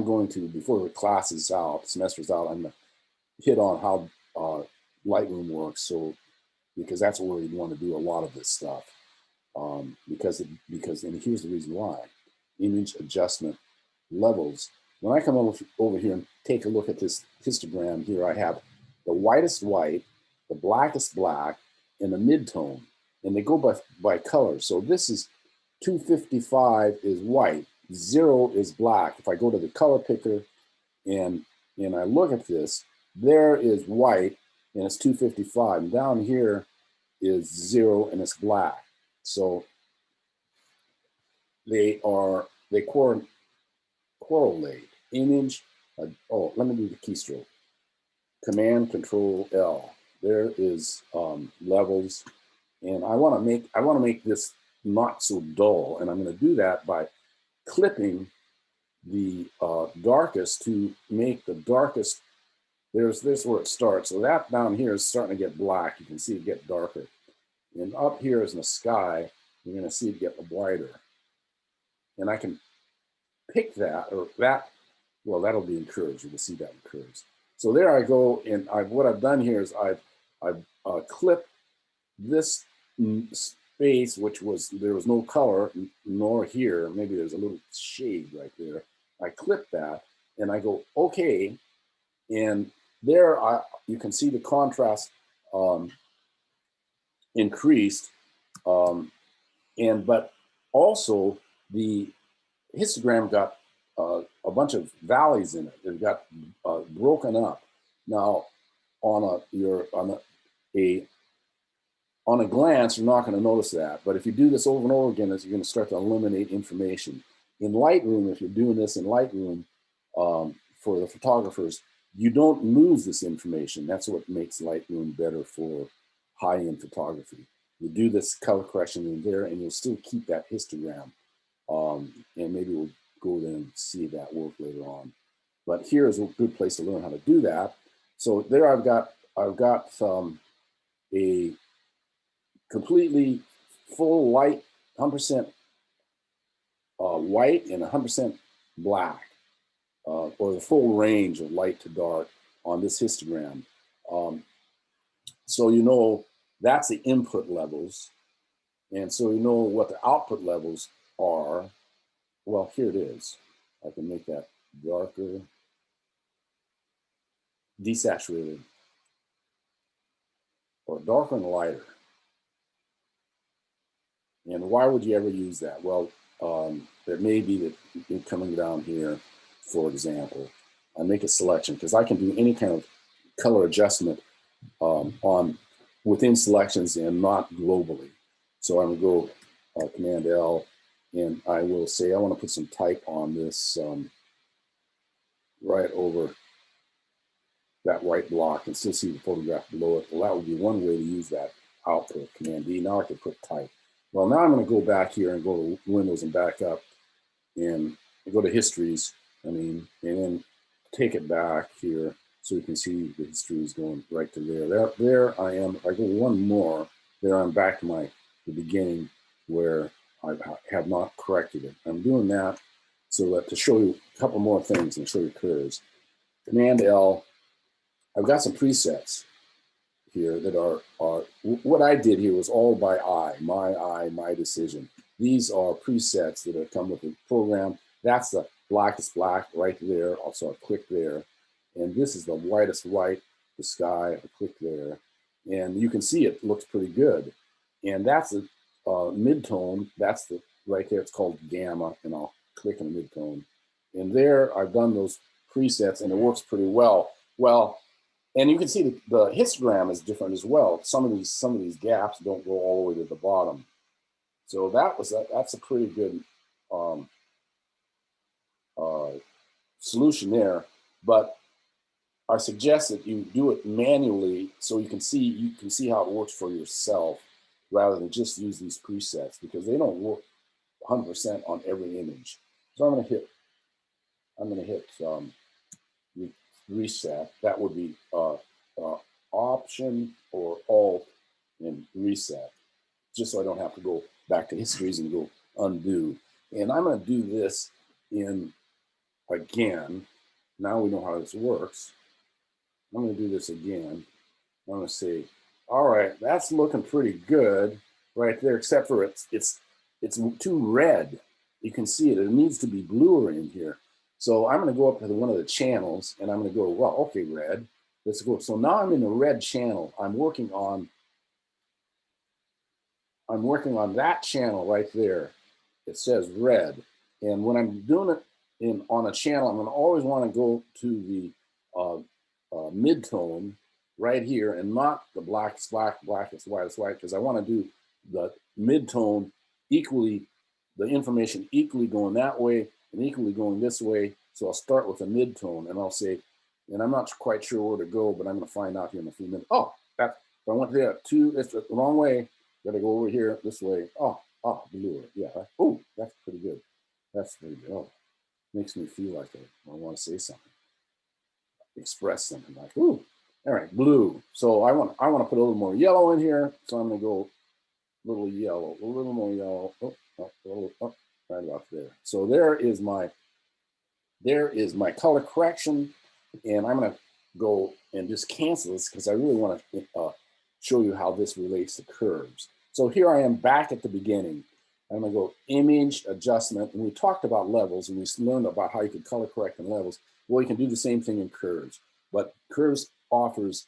going to before the class is out, semester's out, I'm going to hit on how Lightroom works. So because that's where you want to do a lot of this stuff. Because and here's the reason why: image adjustment levels. When I come over here and take a look at this histogram here, I have the whitest white, the blackest black, and the mid-tone, and they go by color. So this is 255 is white, 0 is black. If I go to the color picker and I look at this, there is white and it's 255. And down here is 0 and it's black. So they correlate. Image, let me do the keystroke. Command Control L. There is levels, and I want to make this not so dull, and I'm going to do that by clipping the darkest to make the darkest. There's this where it starts. So that down here is starting to get black. You can see it get darker, and up here is in the sky. You're going to see it get whiter. and I can pick that, or that, well, that'll be in curves. You will see that in curves. So there I go, and what I've done here is I've clipped this space, which there was no color, nor here. Maybe there's a little shade right there. I clip that, and I go okay, and there you can see the contrast increased, but also the histogram got a bunch of valleys in it. It got broken up. Now, on a glance, you're not going to notice that. But if you do this over and over again, you're going to start to eliminate information. In Lightroom, if you're doing this in Lightroom for the photographers, you don't lose this information. That's what makes Lightroom better for high-end photography. You do this color correction in there, and you'll still keep that histogram. And maybe we'll go there and see that work later on. But here is a good place to learn how to do that. So there I've got a completely full white, 100% white and 100% black, or the full range of light to dark on this histogram. So you know that's the input levels, and so you know what the output levels are. Well, here it is. I can make that darker, desaturated, or darker and lighter. And why would you ever use that? Well, it may be that coming down here, for example, I make a selection because I can do any kind of color adjustment within selections and not globally. So I'm going to go Command L, and I will say I want to put some type on this right over that white block and still see the photograph below it. Well, that would be one way to use that output. Command D. Now I can put type. Well, now I'm going to go back here and go to Windows and back up and go to histories, and then take it back here so you can see the histories going right to there. There I am. If I go one more, there I'm back to the beginning where I have not corrected it. I'm doing that so that to show you a couple more things and show you curves. Command L. I've got some presets here that are what I did here was all by eye, my decision. These are presets that have come with the program. That's the blackest black right there. Also, I click there. And this is the whitest white, the sky. I click there. And you can see it looks pretty good. And that's the mid-tone. That's the right there. It's called gamma. And I'll click on the mid-tone. And there I've done those presets, and it works pretty well. Well, and you can see the histogram is different as well. Some of these gaps don't go all the way to the bottom. So that's a pretty good solution there. But I suggest that you do it manually so you can see how it works for yourself rather than just use these presets, because they don't work 100% on every image. So I'm going to hit reset. That would be Option or Alt and reset, just so I don't have to go back to histories and go undo. And I'm going to do this again. Now we know how this works. I'm going to do this again. I'm going to say, all right, that's looking pretty good right there, except for it's too red. You can see it. It needs to be bluer in here. So I'm going to go up to one of the channels, and I'm going to go, well, okay, red. Let's go. So now I'm in the red channel. I'm working on that channel right there. It says red. And when I'm doing it on a channel, I'm going to always want to go to the mid-tone right here and not the blackest black, blackest whitest white, because I want to do the mid-tone equally, the information equally going that way and equally going this way. So I'll start with a mid-tone, and I'll say, and I'm not quite sure where to go, but I'm going to find out here in a few minutes. Oh, if I went there, it's the wrong way. Got to go over here this way. Oh, blue. Yeah. Oh, that's pretty good. That's pretty good. Oh, makes me feel like I want to say something, express something like, ooh. All right, blue. So I want to put a little more yellow in here. So I'm going to go a little yellow, a little more yellow. Oh, right about there. So there is my color correction, and I'm going to go and just cancel this because I really want to show you how this relates to curves. So here I am back at the beginning. I'm going to go image adjustment, and we talked about levels, and we learned about how you can color correct in levels. Well, you can do the same thing in curves, but curves offers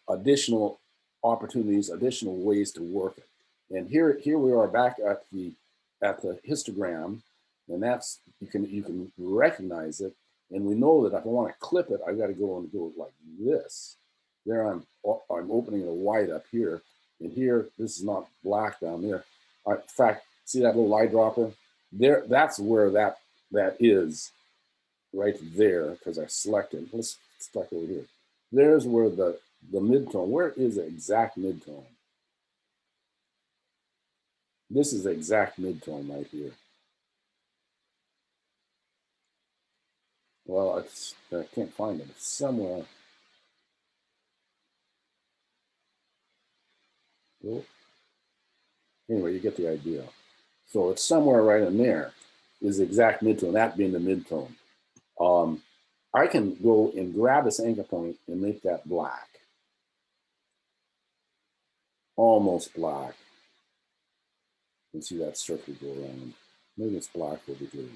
additional opportunities, additional ways to work it. And here we are back at the histogram, and that's you can recognize it. And we know that if I want to clip it, I've got to go like this. There I'm opening the white up here, and here this is not black down there. In fact, see that little eyedropper there? That's where that is, right there, because I selected. Let's select over here. There's where the midtone. Where is the exact midtone? This is the exact midtone right here. Well, I can't find it. It's somewhere. Oh. Anyway, you get the idea. So it's somewhere right in there is the exact midtone, that being the midtone. I can go and grab this anchor point and make that black. Almost black. You can see that circle go around. Maybe it's black over here.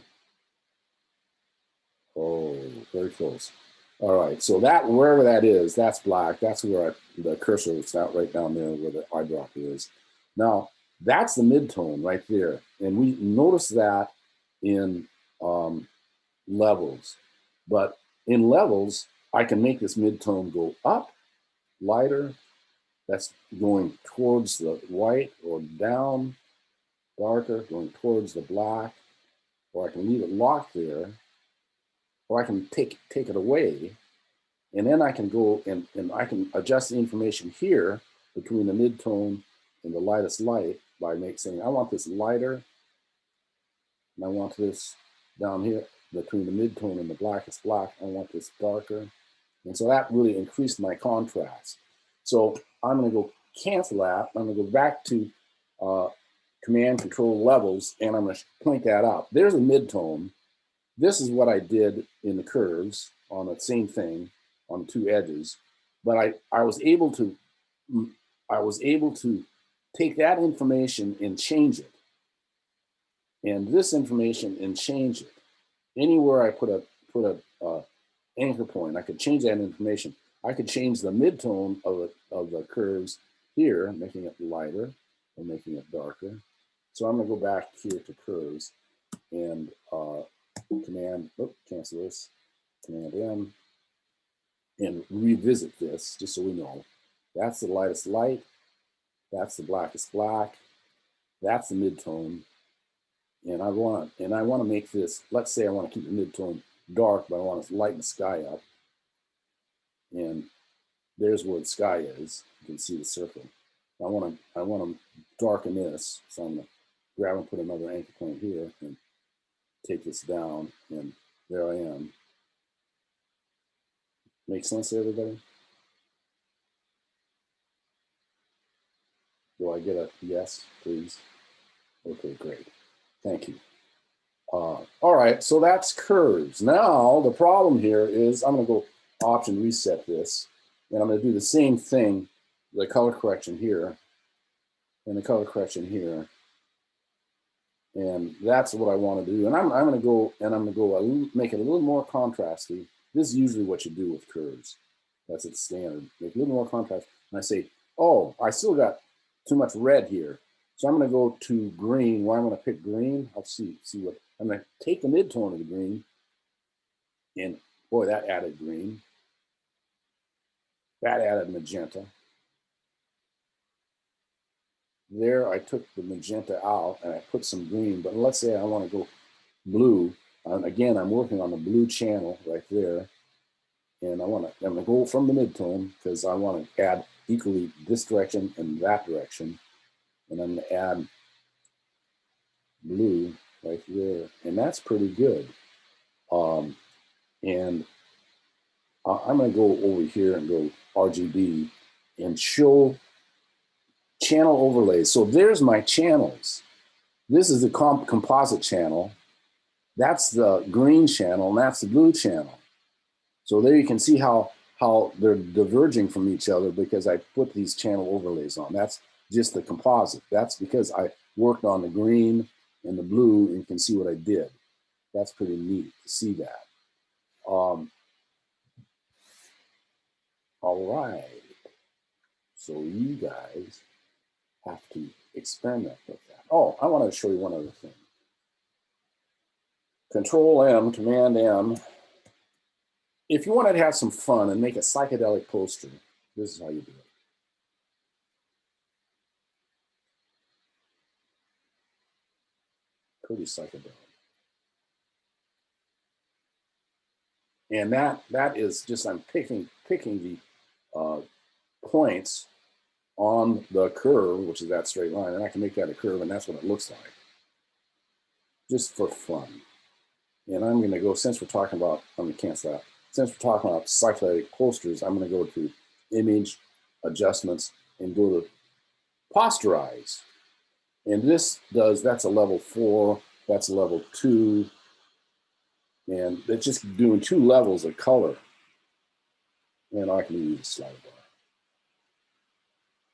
Oh, very close. All right, so that wherever that is, that's black. That's where the cursor is out right down there where the eyedropper is. Now, that's the midtone right there. And we notice that in levels. But in levels, I can make this midtone go up, lighter. That's going towards the white, or down, darker, going towards the black. Or I can leave it locked there. Or I can take it away. And then I can go and I can adjust the information here between the midtone and the lightest light by saying, I want this lighter, and I want this down here between the midtone and the blackest black, I want this darker. And so that really increased my contrast. So I'm going to go cancel that. I'm going to go back to Command Control Levels, and I'm going to point that out. There's a midtone. This is what I did in the curves on the same thing on the two edges, but I was able to take that information and change it, and this information and change it. Anywhere I put a anchor point, I could change that information. I could change the midtone of the curves here, making it lighter and making it darker. So I'm going to go back here to curves and cancel this, Command M, and revisit this just so we know. That's the lightest light. That's the blackest black. That's the midtone. And I want to make this, let's say I want to keep the midtone dark, but I want to lighten the sky up. And there's where the sky is. You can see the circle. I want to darken this. So I'm going to grab and put another anchor point here and take this down, and there I am. Make sense to everybody? Do I get a yes, please? Okay, great. Thank you. All right, so that's curves. Now, the problem here is I'm going to go Option reset this, and I'm going to do the same thing, the color correction here, and the color correction here. And that's what I want to do. And I'm going to go make it a little more contrasty. This is usually what you do with curves. That's its standard. Make a little more contrast. And I say, oh, I still got too much red here. So I'm going to go to green. Why I'm going to pick green? I'll see what I'm going to take the midtone of the green, and boy, that added green. That added magenta. There, I took the magenta out and I put some green. But let's say I want to go blue. Again, I'm working on the blue channel right there, and I'm going to go from the midtone because I want to add equally this direction and that direction. And I'm going to add blue right there, and that's pretty good. And I'm going to go over here and go RGB and show channel overlays. So there's my channels. This is the composite channel. That's the green channel, and that's the blue channel. So there you can see how they're diverging from each other because I put these channel overlays on. That's just the composite. That's because I worked on the green and the blue, and you can see what I did. That's pretty neat to see that. All right. So you guys have to experiment with that. Oh, I want to show you one other thing. Control M, Command M. If you want to have some fun and make a psychedelic poster, this is how you do it. Pretty psychedelic. And that is just, I'm picking the points on the curve, which is that straight line, and I can make that a curve, and that's what it looks like, just for fun. And I'm going to go, since we're talking about, I'm going to cancel that. Since we're talking about psychedelic posters, I'm going to go to image adjustments and go to posterize. And this does, that's a level 4, that's a level 2, and it's just doing 2 levels of color. And I can use a slider bar.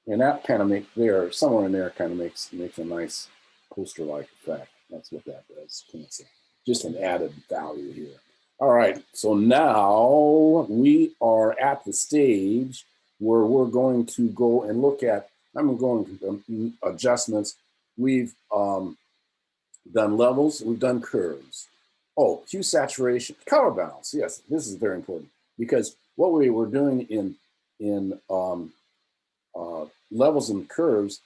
And that kind of makes there, somewhere in there kind of makes a nice poster-like effect. That's what that does. Cancel. Just an added value here. All right, so now we are at the stage where we're going to go and look at, I'm going to adjustments. We've done levels, we've done curves. Oh, hue saturation, color balance. Yes, this is very important because what we were doing in levels and curves,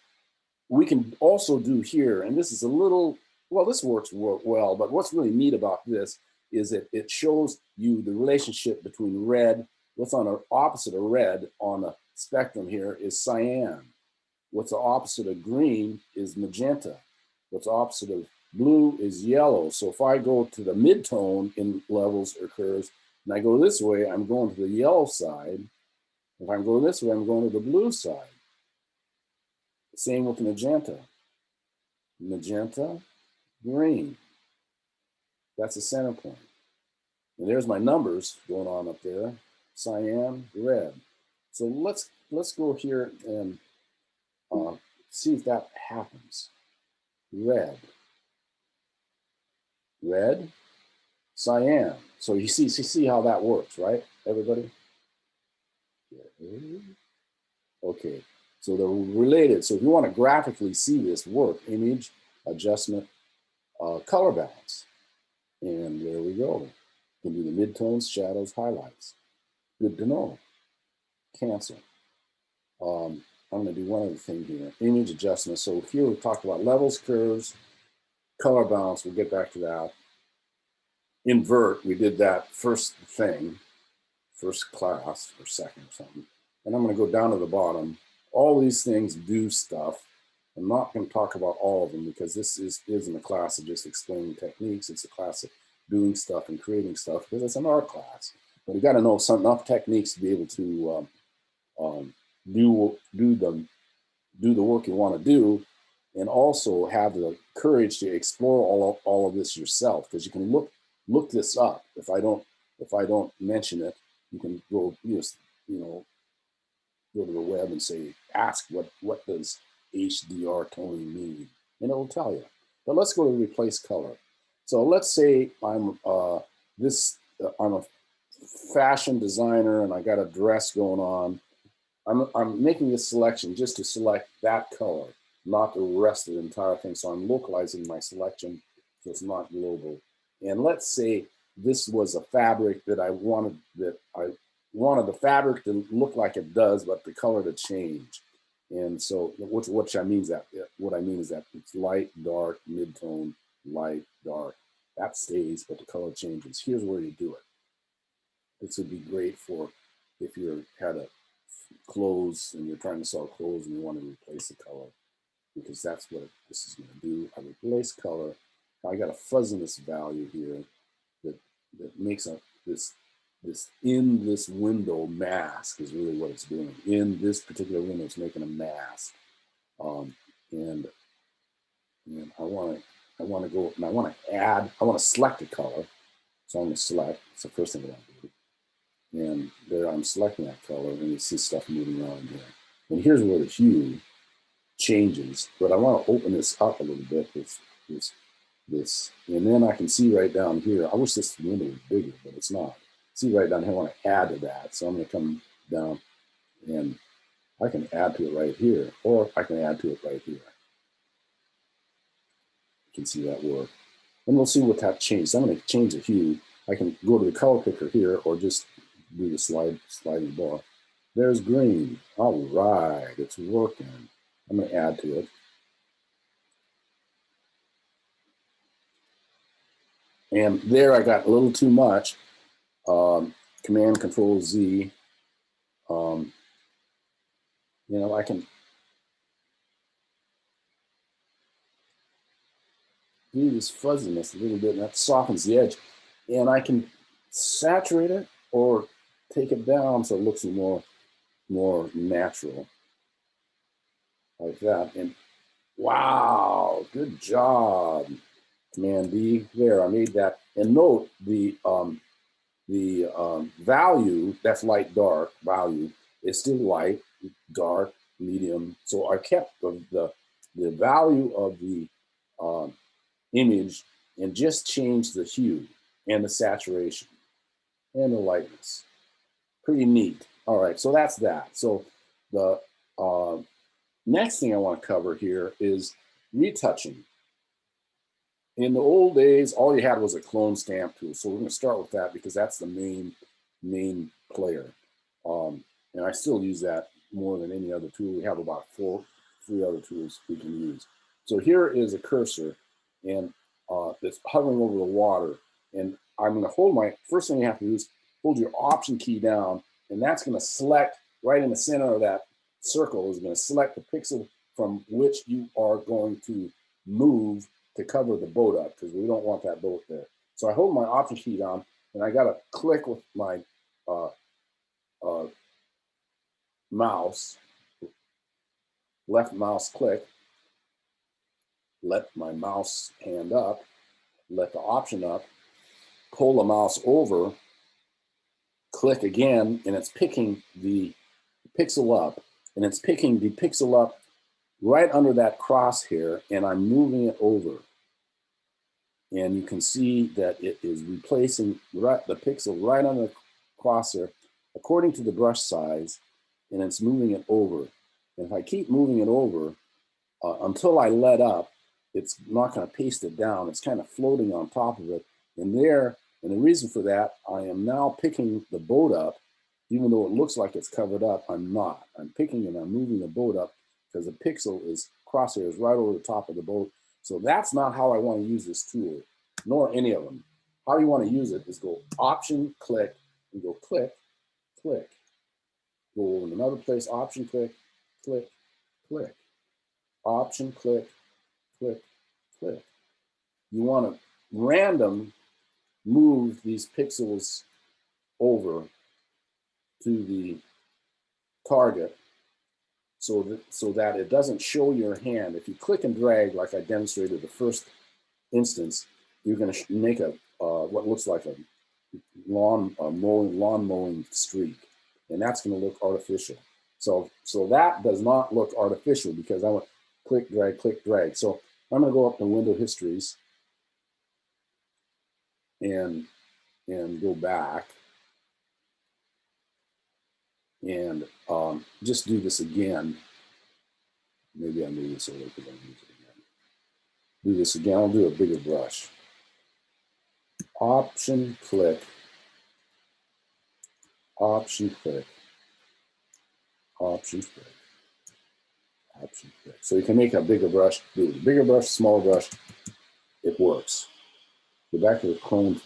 we can also do here, and this is a little, well, this works well, but what's really neat about this is that it shows you the relationship between red, what's on the opposite of red on the spectrum here is cyan. What's the opposite of green is magenta. What's opposite of blue is yellow. So if I go to the mid-tone in levels or curves, and I go this way, I'm going to the yellow side. If I'm going this way, I'm going to the blue side. Same with magenta. Magenta, green. That's the center point. And there's my numbers going on up there. Cyan, red. So let's go here and see if that happens. Red, red, cyan. So you see how that works, right, everybody? Okay, so they're related. So if you want to graphically see this work, image, adjustment, color balance. And there we go. You can do the midtones, shadows, highlights. Good to know. Cancel. I'm going to do one other thing here. Image adjustment. So here we talked about levels, curves, color balance. We'll get back to that. Invert. We did that first thing, first class or second or something. And I'm going to go down to the bottom. All these things do stuff. I'm not going to talk about all of them because this isn't a class of just explaining techniques. It's a class of doing stuff and creating stuff because it's an art class. But you got to know enough techniques to be able to do the work you want to do, and also have the courage to explore all of this yourself, because you can look this up. If I don't mention it, you can go go to the web and say, ask what does HDR toning mean, and it will tell you. But let's go to replace color. So let's say I'm a fashion designer and I got a dress going on. I'm making this selection just to select that color, not the rest of the entire thing. So I'm localizing my selection so it's not global. And let's say this was a fabric that I wanted the fabric to look like it does, but the color to change. And so what I mean is that it's light, dark, mid-tone, light, dark. That stays, but the color changes. Here's where you do it. This would be great for if you had clothes and you're trying to sell clothes and you want to replace the color, because that's what this is going to do. I replace color. I got a fuzziness value here that makes this in this window mask is really what it's doing. In this particular window, it's making a mask. And And I want to go and I want to add, I want to select a color. So I'm going to select, it's the first thing I want to do. And there I'm selecting that color and you see stuff moving around here. And here's where the hue changes, but I want to open this up a little bit with this. And then I can see right down here, I wish this window was bigger, but it's not. See right down here, I want to add to that. So I'm going to come down and I can add to it right here, or I can add to it right here. You can see that work. And we'll see what that changes. I'm going to change the hue. I can go to the color picker here or just do the sliding bar. There's green. All right, it's working. I'm going to add to it. And there I got a little too much. Command Control Z. You know, I can do this fuzziness a little bit, and that softens the edge. And I can saturate it or take it down so it looks more natural, like that. And wow, good job, Command D. There, I made that. And note the value, that's light dark value, is still light, dark, medium. So I kept the value of the image and just changed the hue and the saturation and the lightness. Pretty neat. All right, so that's that. So the next thing I want to cover here is retouching. In the old days, all you had was a clone stamp tool. So we're going to start with that because that's the main player. And I still use that more than any other tool. We have about three other tools we can use. So here is a cursor, and it's hovering over the water. And I'm going to hold first thing you have to do is hold your Option key down, and that's going to select right in the center of that circle is going to select the pixel from which you are going to move to cover the boat up, because we don't want that boat there. So I hold my Option key down, and I got to click with my mouse, left mouse click, let my mouse hand up, let the Option up, pull the mouse over, click again, and it's picking the pixel up, and it's picking the pixel up right under that crosshair, and I'm moving it over. And you can see that it is replacing the pixel right on the crosshair according to the brush size, and it's moving it over. And if I keep moving it over until I let up, it's not going to paste it down. It's kind of floating on top of it. And the reason for that, I am now picking the boat up, even though it looks like it's covered up, I'm not. I'm picking and I'm moving the boat up because the pixel crosshair is right over the top of the boat. So that's not how I want to use this tool, nor any of them. How you want to use it is go Option, click, and go click, click. Go in another place, Option, click, click, click. Option, click, click, click. You want to random move these pixels over to the target so that it doesn't show your hand. If you click and drag, like I demonstrated the first instance, you're going to make what looks like a lawn mowing streak, and that's going to look artificial. So that does not look artificial because I want click, drag. So I'm going to go up to Window Histories and go back and just do this again. Maybe I made this over because I use it again. Do this again. I'll do a bigger brush. Option, click. Option, click. Option, click. Option, click. So you can make a bigger brush. Do a bigger brush, smaller brush. It works. Go back to the clone.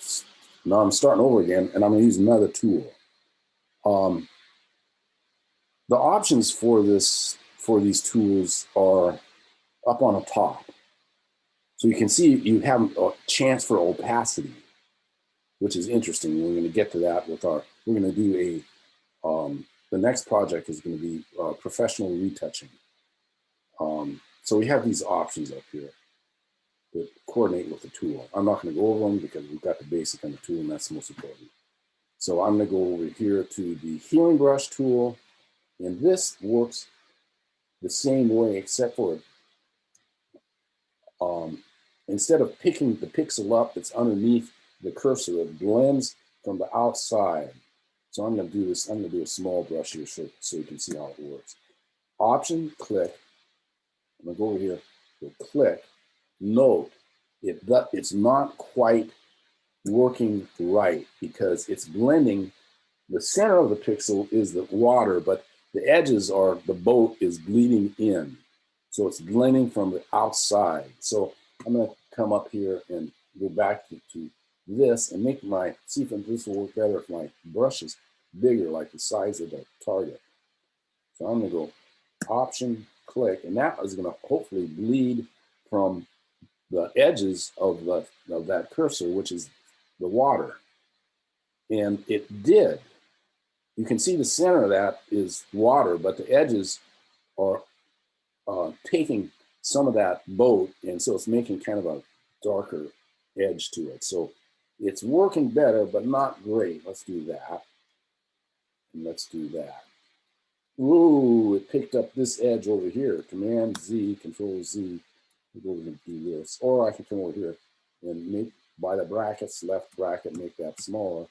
Now I'm starting over again, and I'm going to use another tool. The options for these tools are up on the top. So you can see you have a chance for opacity, which is interesting. We're going to get to that with we're going to do the next project is going to be professional retouching. So we have these options up here. coordinate with the tool. I'm not going to go over them because we've got the basic on the tool, and that's the most important. So I'm going to go over here to the healing brush tool, and this works the same way, except for instead of picking the pixel up that's underneath the cursor, it blends from the outside. So I'm going to do this. I'm going to do a small brush here so you can see how it works. Option, click. I'm going to go over here. We'll click. Note, it's not quite working right because it's blending. The center of the pixel is the water, but the edges are, the boat is bleeding in. So it's blending from the outside. So I'm going to come up here and go back to this and make my, see if this will work better if my brush is bigger, like the size of the target. So I'm going to go option, click, and that is going to hopefully bleed from the edges of that cursor, which is the water. And it did. You can see the center of that is water, but the edges are taking some of that boat, and so it's making kind of a darker edge to it. So it's working better, but not great. Let's do that. And let's do that. Ooh, it picked up this edge over here. Command Z, Control Z. We'll go and do this. Or I can come over here and make, by the brackets, left bracket, make that smaller.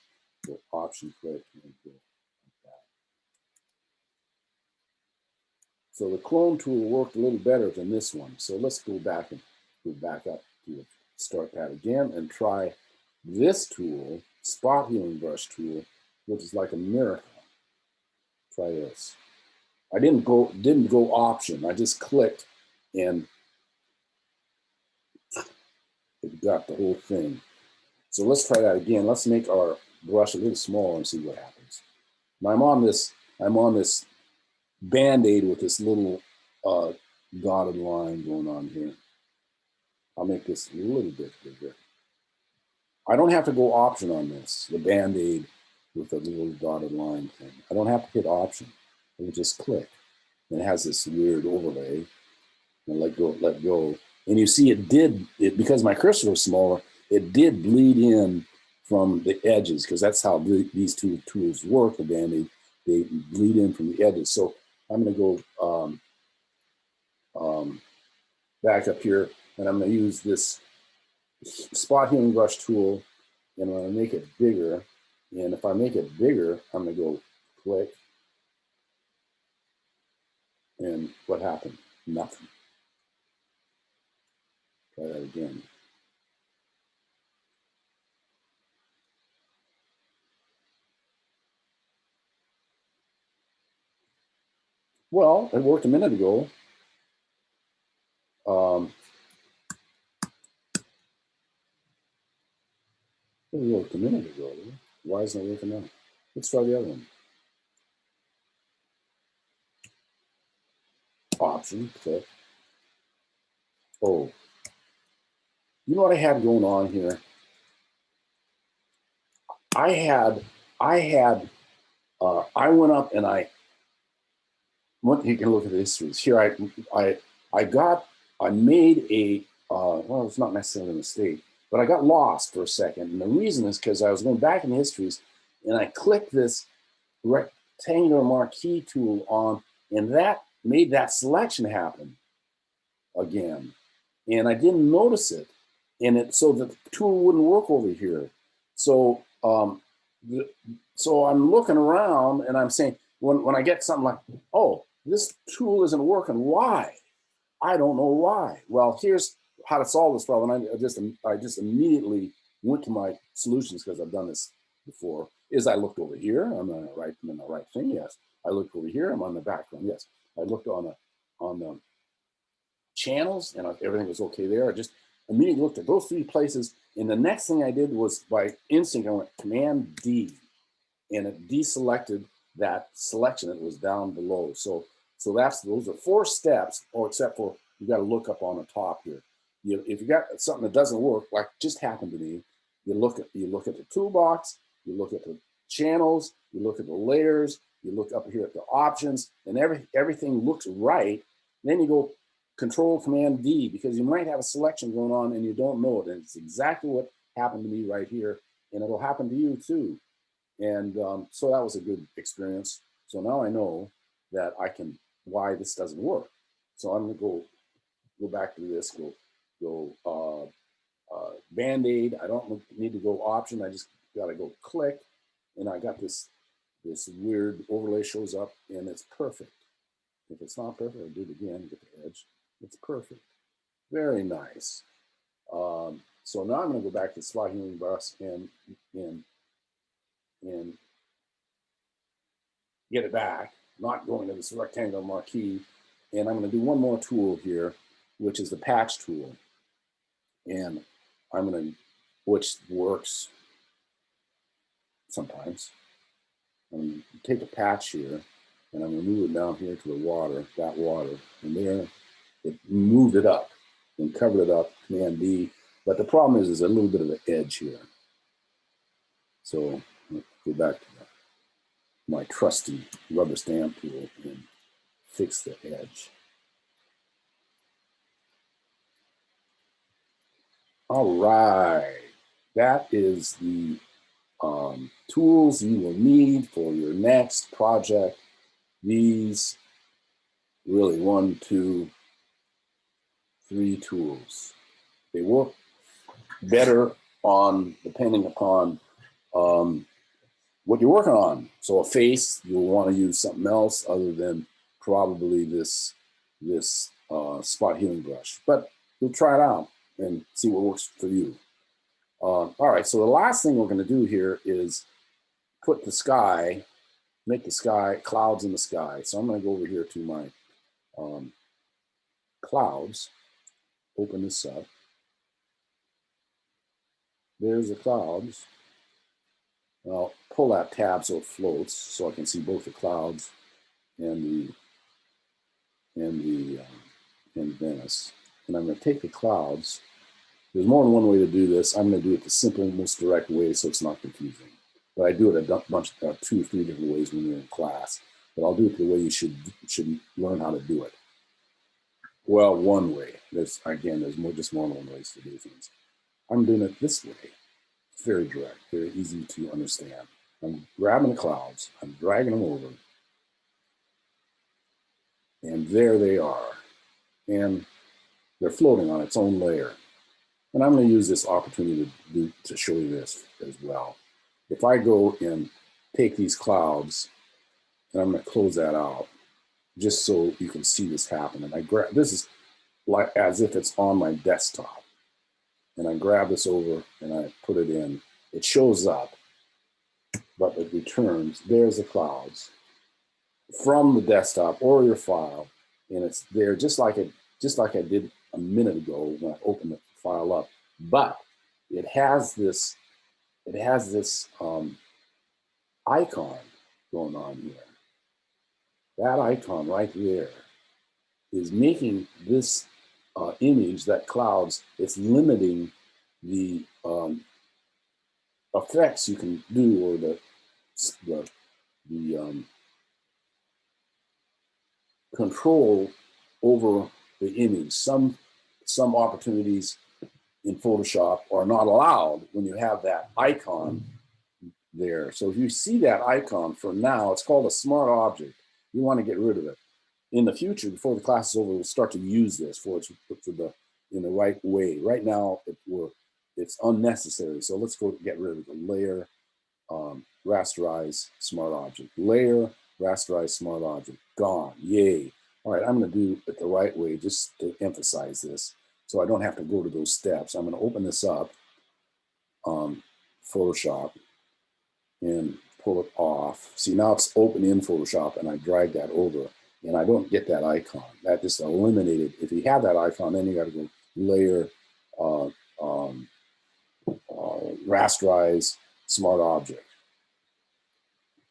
Go option click and go like that. So the clone tool worked a little better than this one. So let's go back and go back up to start that again and try this tool, spot healing brush tool, which is like a miracle. Try this. I didn't go option. I just clicked and it got the whole thing. So let's try that again. Let's make our brush a little smaller and see what happens. Now I'm on this Band-Aid with this little dotted line going on here. I'll make this a little bit bigger. I don't have to go option on this, the Band-Aid with the little dotted line thing. I don't have to hit option. I can just click. And it has this weird overlay. And let go. And you see it because my cursor was smaller, it did bleed in from the edges, because that's how these two tools work, the Band-Aid. They bleed in from the edges. So I'm going to go back up here, and I'm going to use this spot healing brush tool, and I'm going to make it bigger. And if I make it bigger, I'm going to go click. And what happened? Nothing. Try that again. Well, it worked a minute ago. It worked a minute ago. Why isn't it working now? Let's try the other one. Option, click. Oh, you know what I had going on here? I went up and you can look at the histories here. I made a, well, it's not necessarily a mistake, but I got lost for a second. And the reason is because I was going back in the histories and I clicked this rectangular marquee tool on, and that made that selection happen again. And I didn't notice it. And so the tool wouldn't work over here. So, so I'm looking around and I'm saying, when I get something like, oh, this tool isn't working, why? I don't know why. Well, here's how to solve this problem. I just immediately went to my solutions, because I've done this before. Is I looked over here, I'm in the right thing, yes. I looked over here, I'm on the background, yes. I looked on the channels, and everything was okay there. I just immediately looked at those three places, and the next thing I did was, by instinct, I went Command D, and it deselected that selection that was down below. So those are 4 steps, or except for you got to look up on the top here. If you got something that doesn't work, like just happened to me, you look at the toolbox, you look at the channels, you look at the layers, you look up here at the options, and everything looks right. Then you go Control Command D, because you might have a selection going on and you don't know it. And it's exactly what happened to me right here. And it'll happen to you too. And so that was a good experience. So now I know that why this doesn't work. So I'm gonna go back to this, go Band-Aid. I don't need to go option. I just gotta go click, and I got this weird overlay shows up, and it's perfect. If it's not perfect, I'll do it again, get the edge. It's perfect. Very nice. So now I'm gonna go back to spot healing brush and get it back, not going to this rectangle marquee. And I'm going to do one more tool here, which is the patch tool. And which works sometimes. I'm going to take a patch here, and I'm going to move it down here to the water, that water. And there, it moved it up and covered it up, Command D. But the problem is there's a little bit of an edge here. So let's go back to my trusty rubber stamp tool and fix the edge. All right, that is the tools you will need for your next project. These really 1, 2, 3 tools. They work better depending upon what you're working on. So a face, you'll want to use something else other than probably this spot healing brush. But you'll try it out and see what works for you. All right, so the last thing we're going to do here is put the sky, make the sky, clouds in the sky. So I'm going to go over here to my clouds, open this up. There's the clouds. I'll pull that tab so it floats, so I can see both the clouds and Venice. And I'm going to take the clouds. There's more than one way to do this. I'm going to do it the simple, most direct way so it's not confusing. But I do it a bunch of 2 or 3 different ways when you're in class. But I'll do it the way you should learn how to do it. Well, one way. There's more than one ways to do things. I'm doing it this way. It's very direct, very easy to understand. I'm grabbing the clouds, I'm dragging them over, and there they are. And they're floating on its own layer. And I'm going to use this opportunity to show you this as well. If I go and take these clouds, and I'm going to close that out, just so you can see this happen. And this is like as if it's on my desktop. And I grab this over and I put it in. It shows up, but it returns. There's the clouds from the desktop or your file, and it's there just like I did a minute ago when I opened the file up. But it has this icon going on here. That icon right there is making this image, that clouds, it's limiting the effects you can do, or the control over the image. Some opportunities in Photoshop are not allowed when you have that icon there. So if you see that icon for now, it's called a smart object. You want to get rid of it. In the future, before the class is over, we'll start to use this in the right way. Right now, it's unnecessary. So let's go get rid of the layer, rasterize smart object. Layer, rasterize smart object. Gone. Yay. All right, I'm going to do it the right way just to emphasize this, so I don't have to go to those steps. I'm going to open this up, Photoshop, and pull it off. See, now it's open in Photoshop, and I drag that over, and I don't get that icon. That just eliminated. If you have that icon, then you got to go layer, rasterize smart object.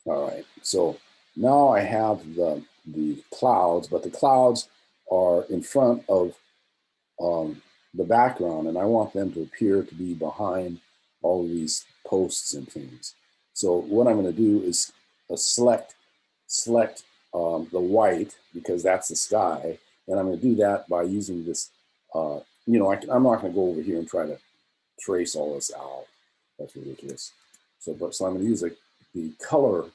All right, so now I have the clouds, but the clouds are in front of the background, and I want them to appear to be behind all of these posts and things. So what I'm going to do is select the white, because that's the sky, And I'm going to do that by using this, you know, I'm not going to go over here and try to trace all this out. That's ridiculous. So I'm going to use the color,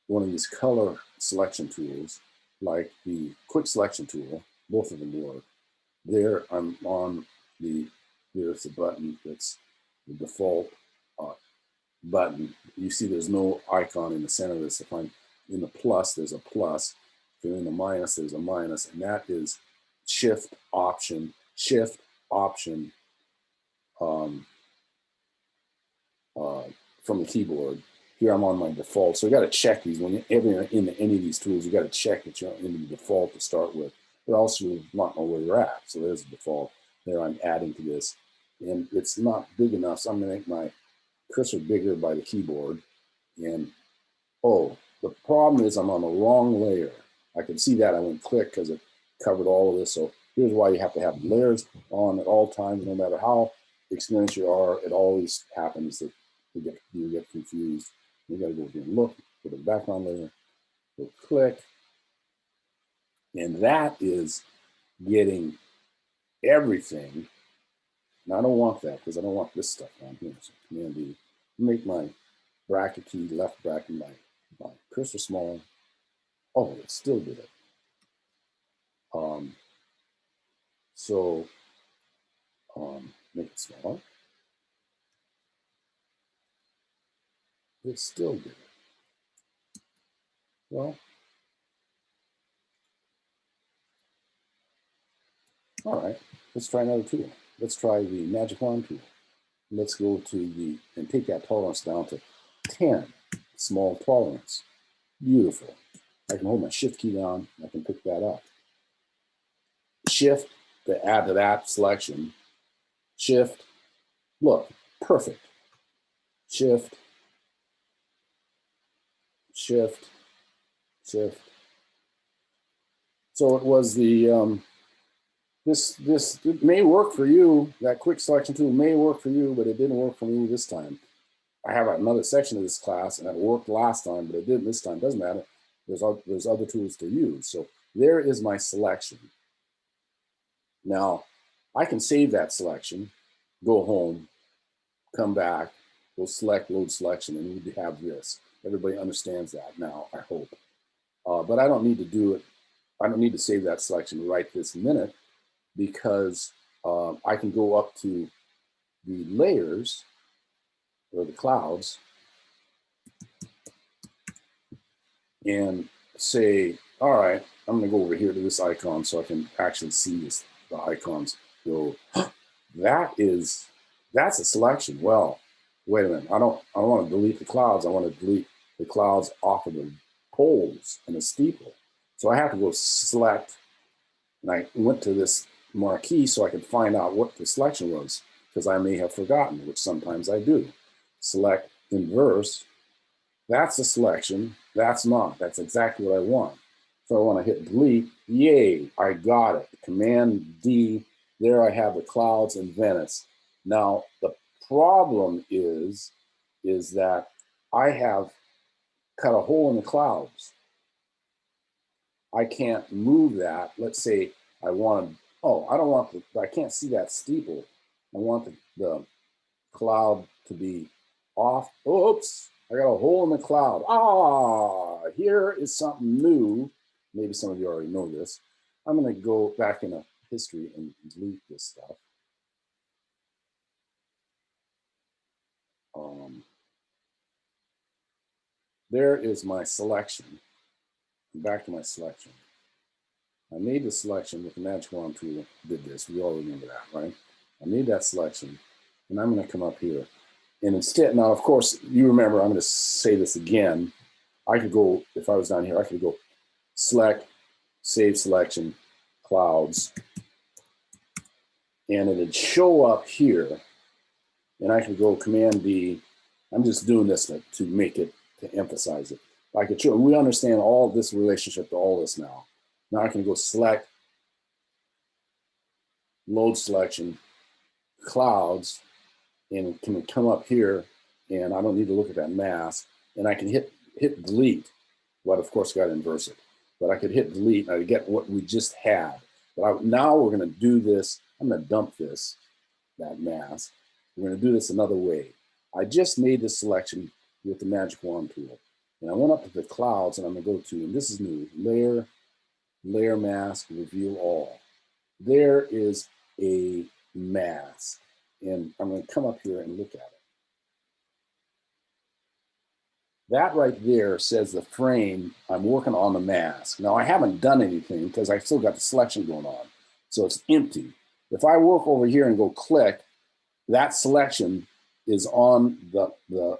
one of these color selection tools, like the quick selection tool. Both of them work. There, I'm on there's the button that's the default button. You see there's no icon in the center of this. If I'm in the plus, there's a plus. If you're in the minus, there's a minus. And that is shift option from the keyboard. Here I'm on my default. So you got to check these. When you're in any of these tools, you got to check that you're in the default to start with. But also you want to know where you're at. So there's the default. There I'm adding to this. And it's not big enough. So I'm going to make my cursor bigger by the keyboard. And oh, the problem is I'm on the wrong layer. I can see that. I went click because it covered all of this. So here's why you have to have layers on at all times. No matter how experienced you are, it always happens that you get confused. You got to go here and look for the background layer. Go click. And that is getting everything. Now I don't want that because I don't want this stuff on here. So Command D, make my bracket key, left bracket, my cursor smaller. Oh, it still did it. Make it smaller. It still did it. Well, all right, let's try another tool. Let's try the magic wand tool. Let's go to and take that tolerance down to 10, small tolerance. Beautiful. I can hold my shift key down, I can pick that up. Shift to add to that selection. Shift, look, perfect. Shift, shift, shift. So it was the, this it may work for you, that quick selection tool may work for you, but it didn't work for me this time. I have another section of this class and it worked last time, but it didn't this time, doesn't matter. There's other tools to use. So there is my selection. Now, I can save that selection, go home, come back, go select load selection, and we have this. Everybody understands that now, I hope. But I don't need to do it. I don't need to save that selection right this minute because I can go up to the layers or the clouds and say, all right, I'm going to go over here to this icon so I can actually see the icons go. That's a selection. Well, wait a minute. I don't want to delete the clouds. I want to delete the clouds off of the poles and the steeple. So I have to go select, and I went to this marquee so I could find out what the selection was because I may have forgotten, which sometimes I do. Select inverse. That's a selection. That's not. That's exactly what I want. So I want to hit delete. Yay, I got it. Command D. There I have the clouds in Venice. Now, the problem is that I have cut a hole in the clouds. I can't move that. Let's say I want, I don't want I can't see that steeple. I want the cloud to be off. Oops, I got a hole in the cloud. Here is something new. Maybe some of you already know this. I'm going to go back into history and delete this stuff. There is my selection. Back to my selection. I made the selection with the magic wand tool, did this. We all remember that, right? I made that selection, and I'm going to come up here. And instead, now, of course, you remember, I'm going to say this again. I could go, if I was down here, I could go select, save selection, clouds, and it'd show up here. And I could go Command D. I'm just doing this to make it, to emphasize it. I could show, we understand all this relationship to all this now. Now I can go select, load selection, clouds, and can come up here, and I don't need to look at that mask, and I can hit delete, but of course got to inverse it. But I could hit delete, and I get what we just had. But now we're going to do this. I'm going to dump that mask. We're going to do this another way. I just made this selection with the magic wand tool. And I went up to the clouds and I'm going to go to, and this is new, layer, layer mask, reveal all. There is a mask. And I'm going to come up here and look at it. That right there says the frame. I'm working on the mask. Now I haven't done anything because I still got the selection going on. So it's empty. If I work over here and go click, that selection is on the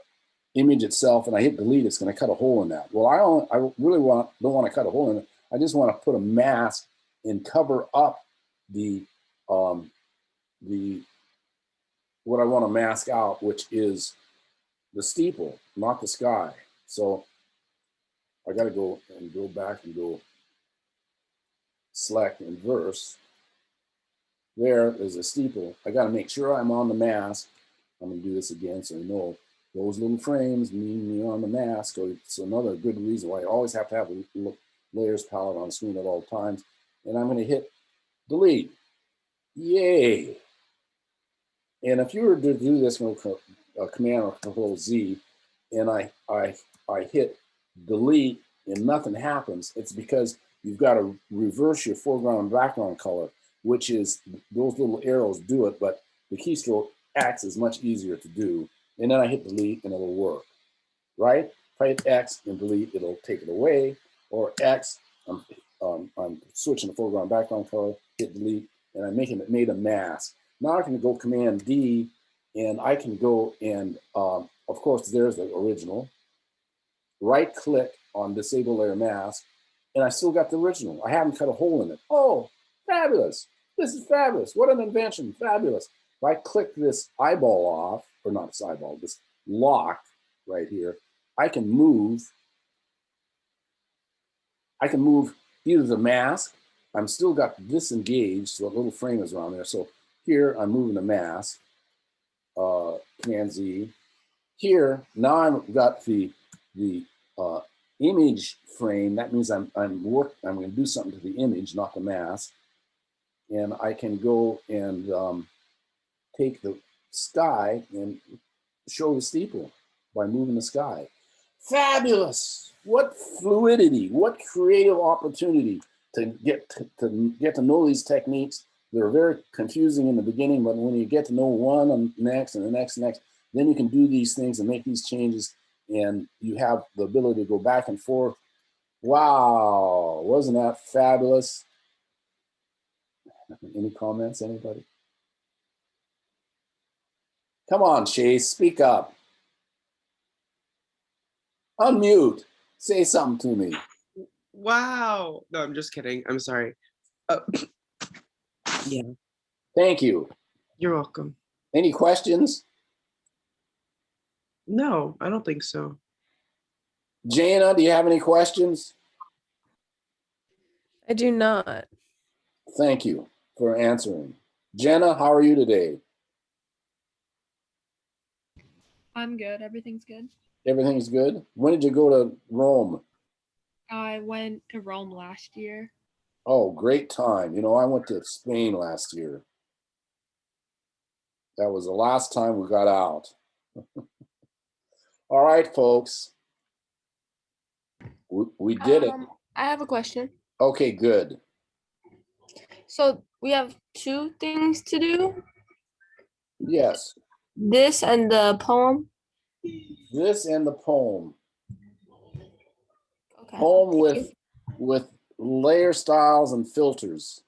image itself, and I hit delete, it's going to cut a hole in that. Well, I really don't want to cut a hole in it. I just want to put a mask and cover up the what I want to mask out, which is the steeple, not the sky. So I got to go back and go select inverse. There is a steeple. I got to make sure I'm on the mask. I'm going to do this again so you know those little frames mean you're on the mask. So it's another good reason why I always have to have a layers palette on screen at all times. And I'm going to hit delete. Yay. And if you were to do this, Command or Control Z, and I hit delete and nothing happens, it's because you've got to reverse your foreground and background color, which is those little arrows do it, but the keystroke X is much easier to do. And then I hit delete and it'll work, right? If I hit X and delete, it'll take it away. Or X, I'm switching the foreground background color, hit delete, and I'm made a mask. Now I can go Command D, and I can go and, of course, there's the original. Right click on Disable Layer Mask, and I still got the original. I haven't cut a hole in it. Oh, fabulous. This is fabulous. What an invention. Fabulous. If I click this eyeball off, or not this eyeball, this lock right here, I can move either the mask. I'm still got disengaged, so a little frame is around there. So here I'm moving the mask, Command Z. Here, now I've got the image frame. That means I'm going to do something to the image, not the mask. And I can go and take the sky and show the steeple by moving the sky. Fabulous! What fluidity! What creative opportunity to get to know these techniques. They're very confusing in the beginning, but when you get to know one and next and the next, then you can do these things and make these changes, and you have the ability to go back and forth. Wow, wasn't that fabulous? Any comments, anybody? Come on, Chase, speak up. Unmute, say something to me. Wow. No, I'm just kidding. I'm sorry. Yeah. Thank you. You're welcome. Any questions? No, I don't think so. Jana, do you have any questions? I do not. Thank you for answering. Jenna, how are you today? I'm good. Everything's good. Everything's good? When did you go to Rome? I went to Rome last year. Oh, great time. You know, I went to Spain last year. That was the last time we got out. All right, folks. We did it. I have a question. Okay, good. So we have two things to do. Yes, This and the poem. this and the poem. Okay. Poem with layer styles and filters.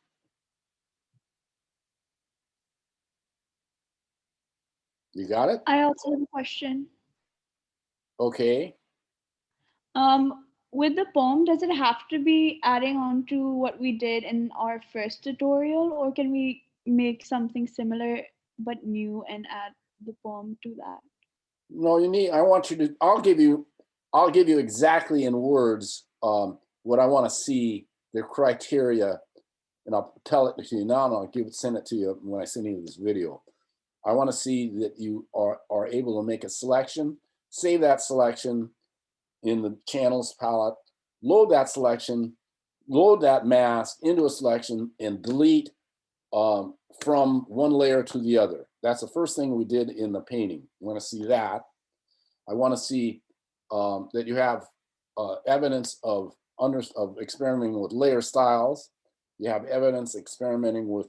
You got it? I also have a question. Okay. With the poem, does it have to be adding on to what we did in our first tutorial, or can we make something similar but new and add the poem to that? No, I want you to, I'll give you exactly in words what I want to see, the criteria, and I'll tell it to you now, and I'll send it to you when I send you this video. I want to see that you are able to make a selection, save that selection in the channels palette, load that selection, load that mask into a selection and delete from one layer to the other. That's the first thing we did in the painting. You want to see that. I want to see that you have evidence of experimenting with layer styles. You have evidence experimenting with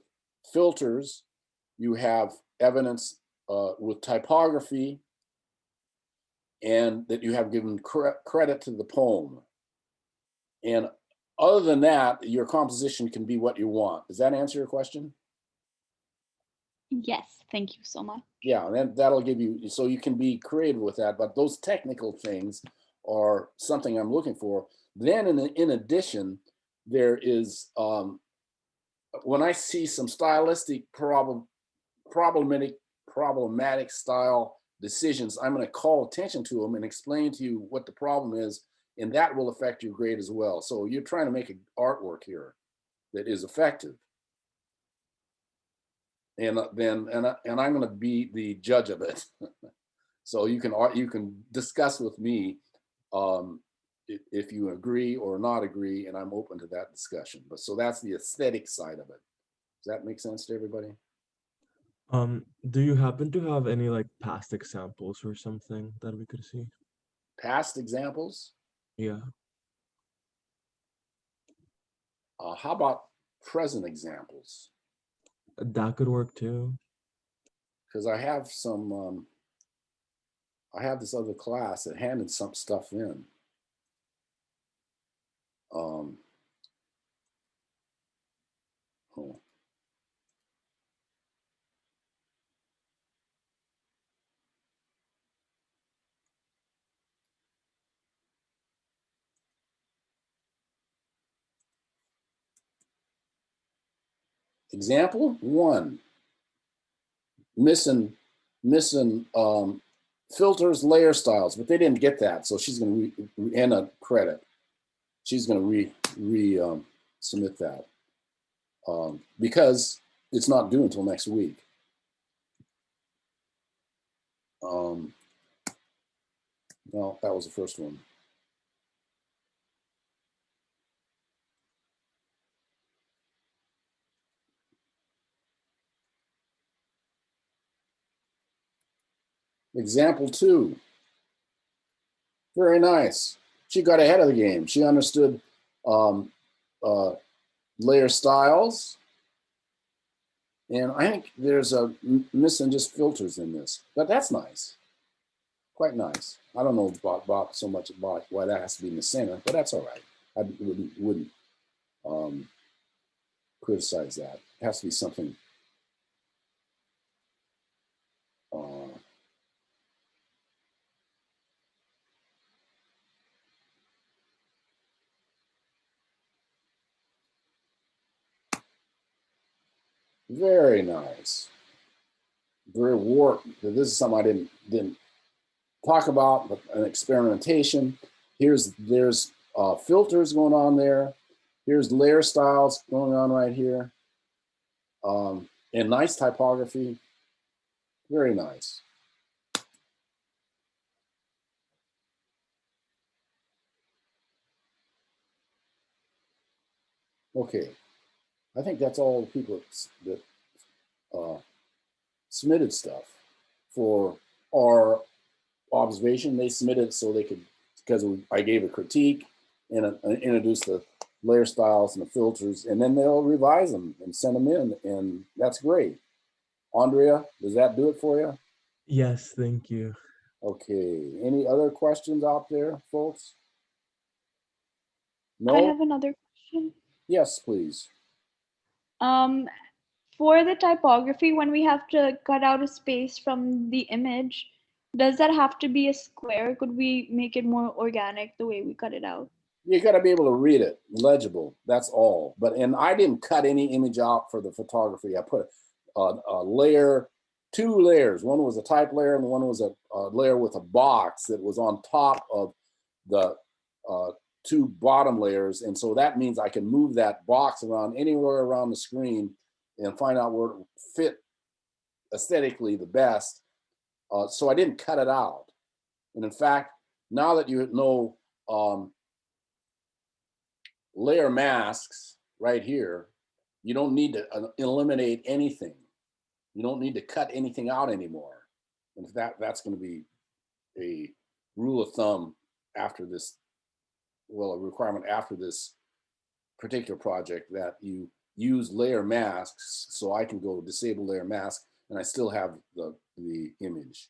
filters. You have evidence with typography, and that you have given credit to the poem. And other than that, your composition can be what you want. Does that answer your question? Yes, thank you so much. Yeah, and that'll give you, so you can be creative with that, but those technical things are something I'm looking for. Then in addition, there is, when I see some stylistic problematic style decisions, I'm going to call attention to them and explain to you what the problem is, and that will affect your grade as well. So you're trying to make an artwork here that is effective. And then I'm going to be the judge of it. So you can discuss with me if you agree or not agree, and I'm open to that discussion. But so that's the aesthetic side of it. Does that make sense to everybody? Do you happen to have any like past examples or something that we could see? Past examples? Yeah. How about present examples? That could work too. Because I have some, I have this other class that handed some stuff in. Oh. Example 1, missing filters, layer styles, but they didn't get that, so she's going to and a credit. She's going to submit that because it's not due until next week. No, that was the first one. Example 2. Very nice. She got ahead of the game. She understood layer styles. And I think there's a missing just filters in this, but that's nice. Quite nice. I don't know about so much about why that has to be in the center, but that's all right. I wouldn't criticize that. It has to be something very nice. Very warped. This is something I didn't talk about, but an experimentation. There's filters going on there. Here's layer styles going on right here. And nice typography. Very nice. Okay, I think that's all the people that submitted stuff for our observation. They submitted so they could, because I gave a critique and introduced the layer styles and the filters, and then they'll revise them and send them in, and that's great. Andrea, does that do it for you? Yes, thank you. Okay, any other questions out there, folks? I No? have another question. Yes, please. For the typography, when we have to cut out a space from the image, does that have to be a square? Could we make it more organic the way we cut it out? You got to be able to read it, legible. That's all. And I didn't cut any image out for the photography. I put a layer, 2 layers. One was a type layer, and one was a layer with a box that was on top of the 2 bottom layers. And so that means I can move that box around anywhere around the screen and find out where it will fit aesthetically the best. So I didn't cut it out. And in fact, now that you know layer masks right here, you don't need to eliminate anything. You don't need to cut anything out anymore. And that's going to be a rule of thumb after this, well, a requirement after this particular project, that you use layer masks. So I can go disable layer mask and I still have the image.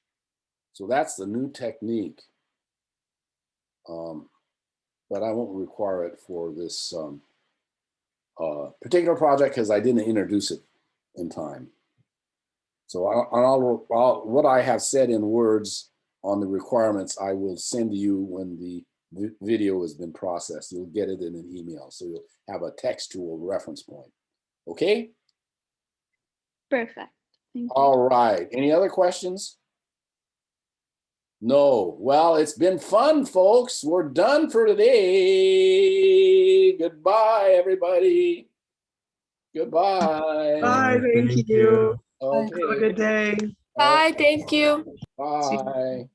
So that's the new technique. But I won't require it for this particular project because I didn't introduce it in time. So what I have said in words on the requirements, I will send to you when the video has been processed. You'll get it in an email. So you'll have a textual reference point. Okay? Perfect. Thank you. All right. Any other questions? No. Well, it's been fun, folks. We're done for today. Goodbye, everybody. Goodbye. Bye, thank you. Okay. Have a good day. Bye, thank you. Bye.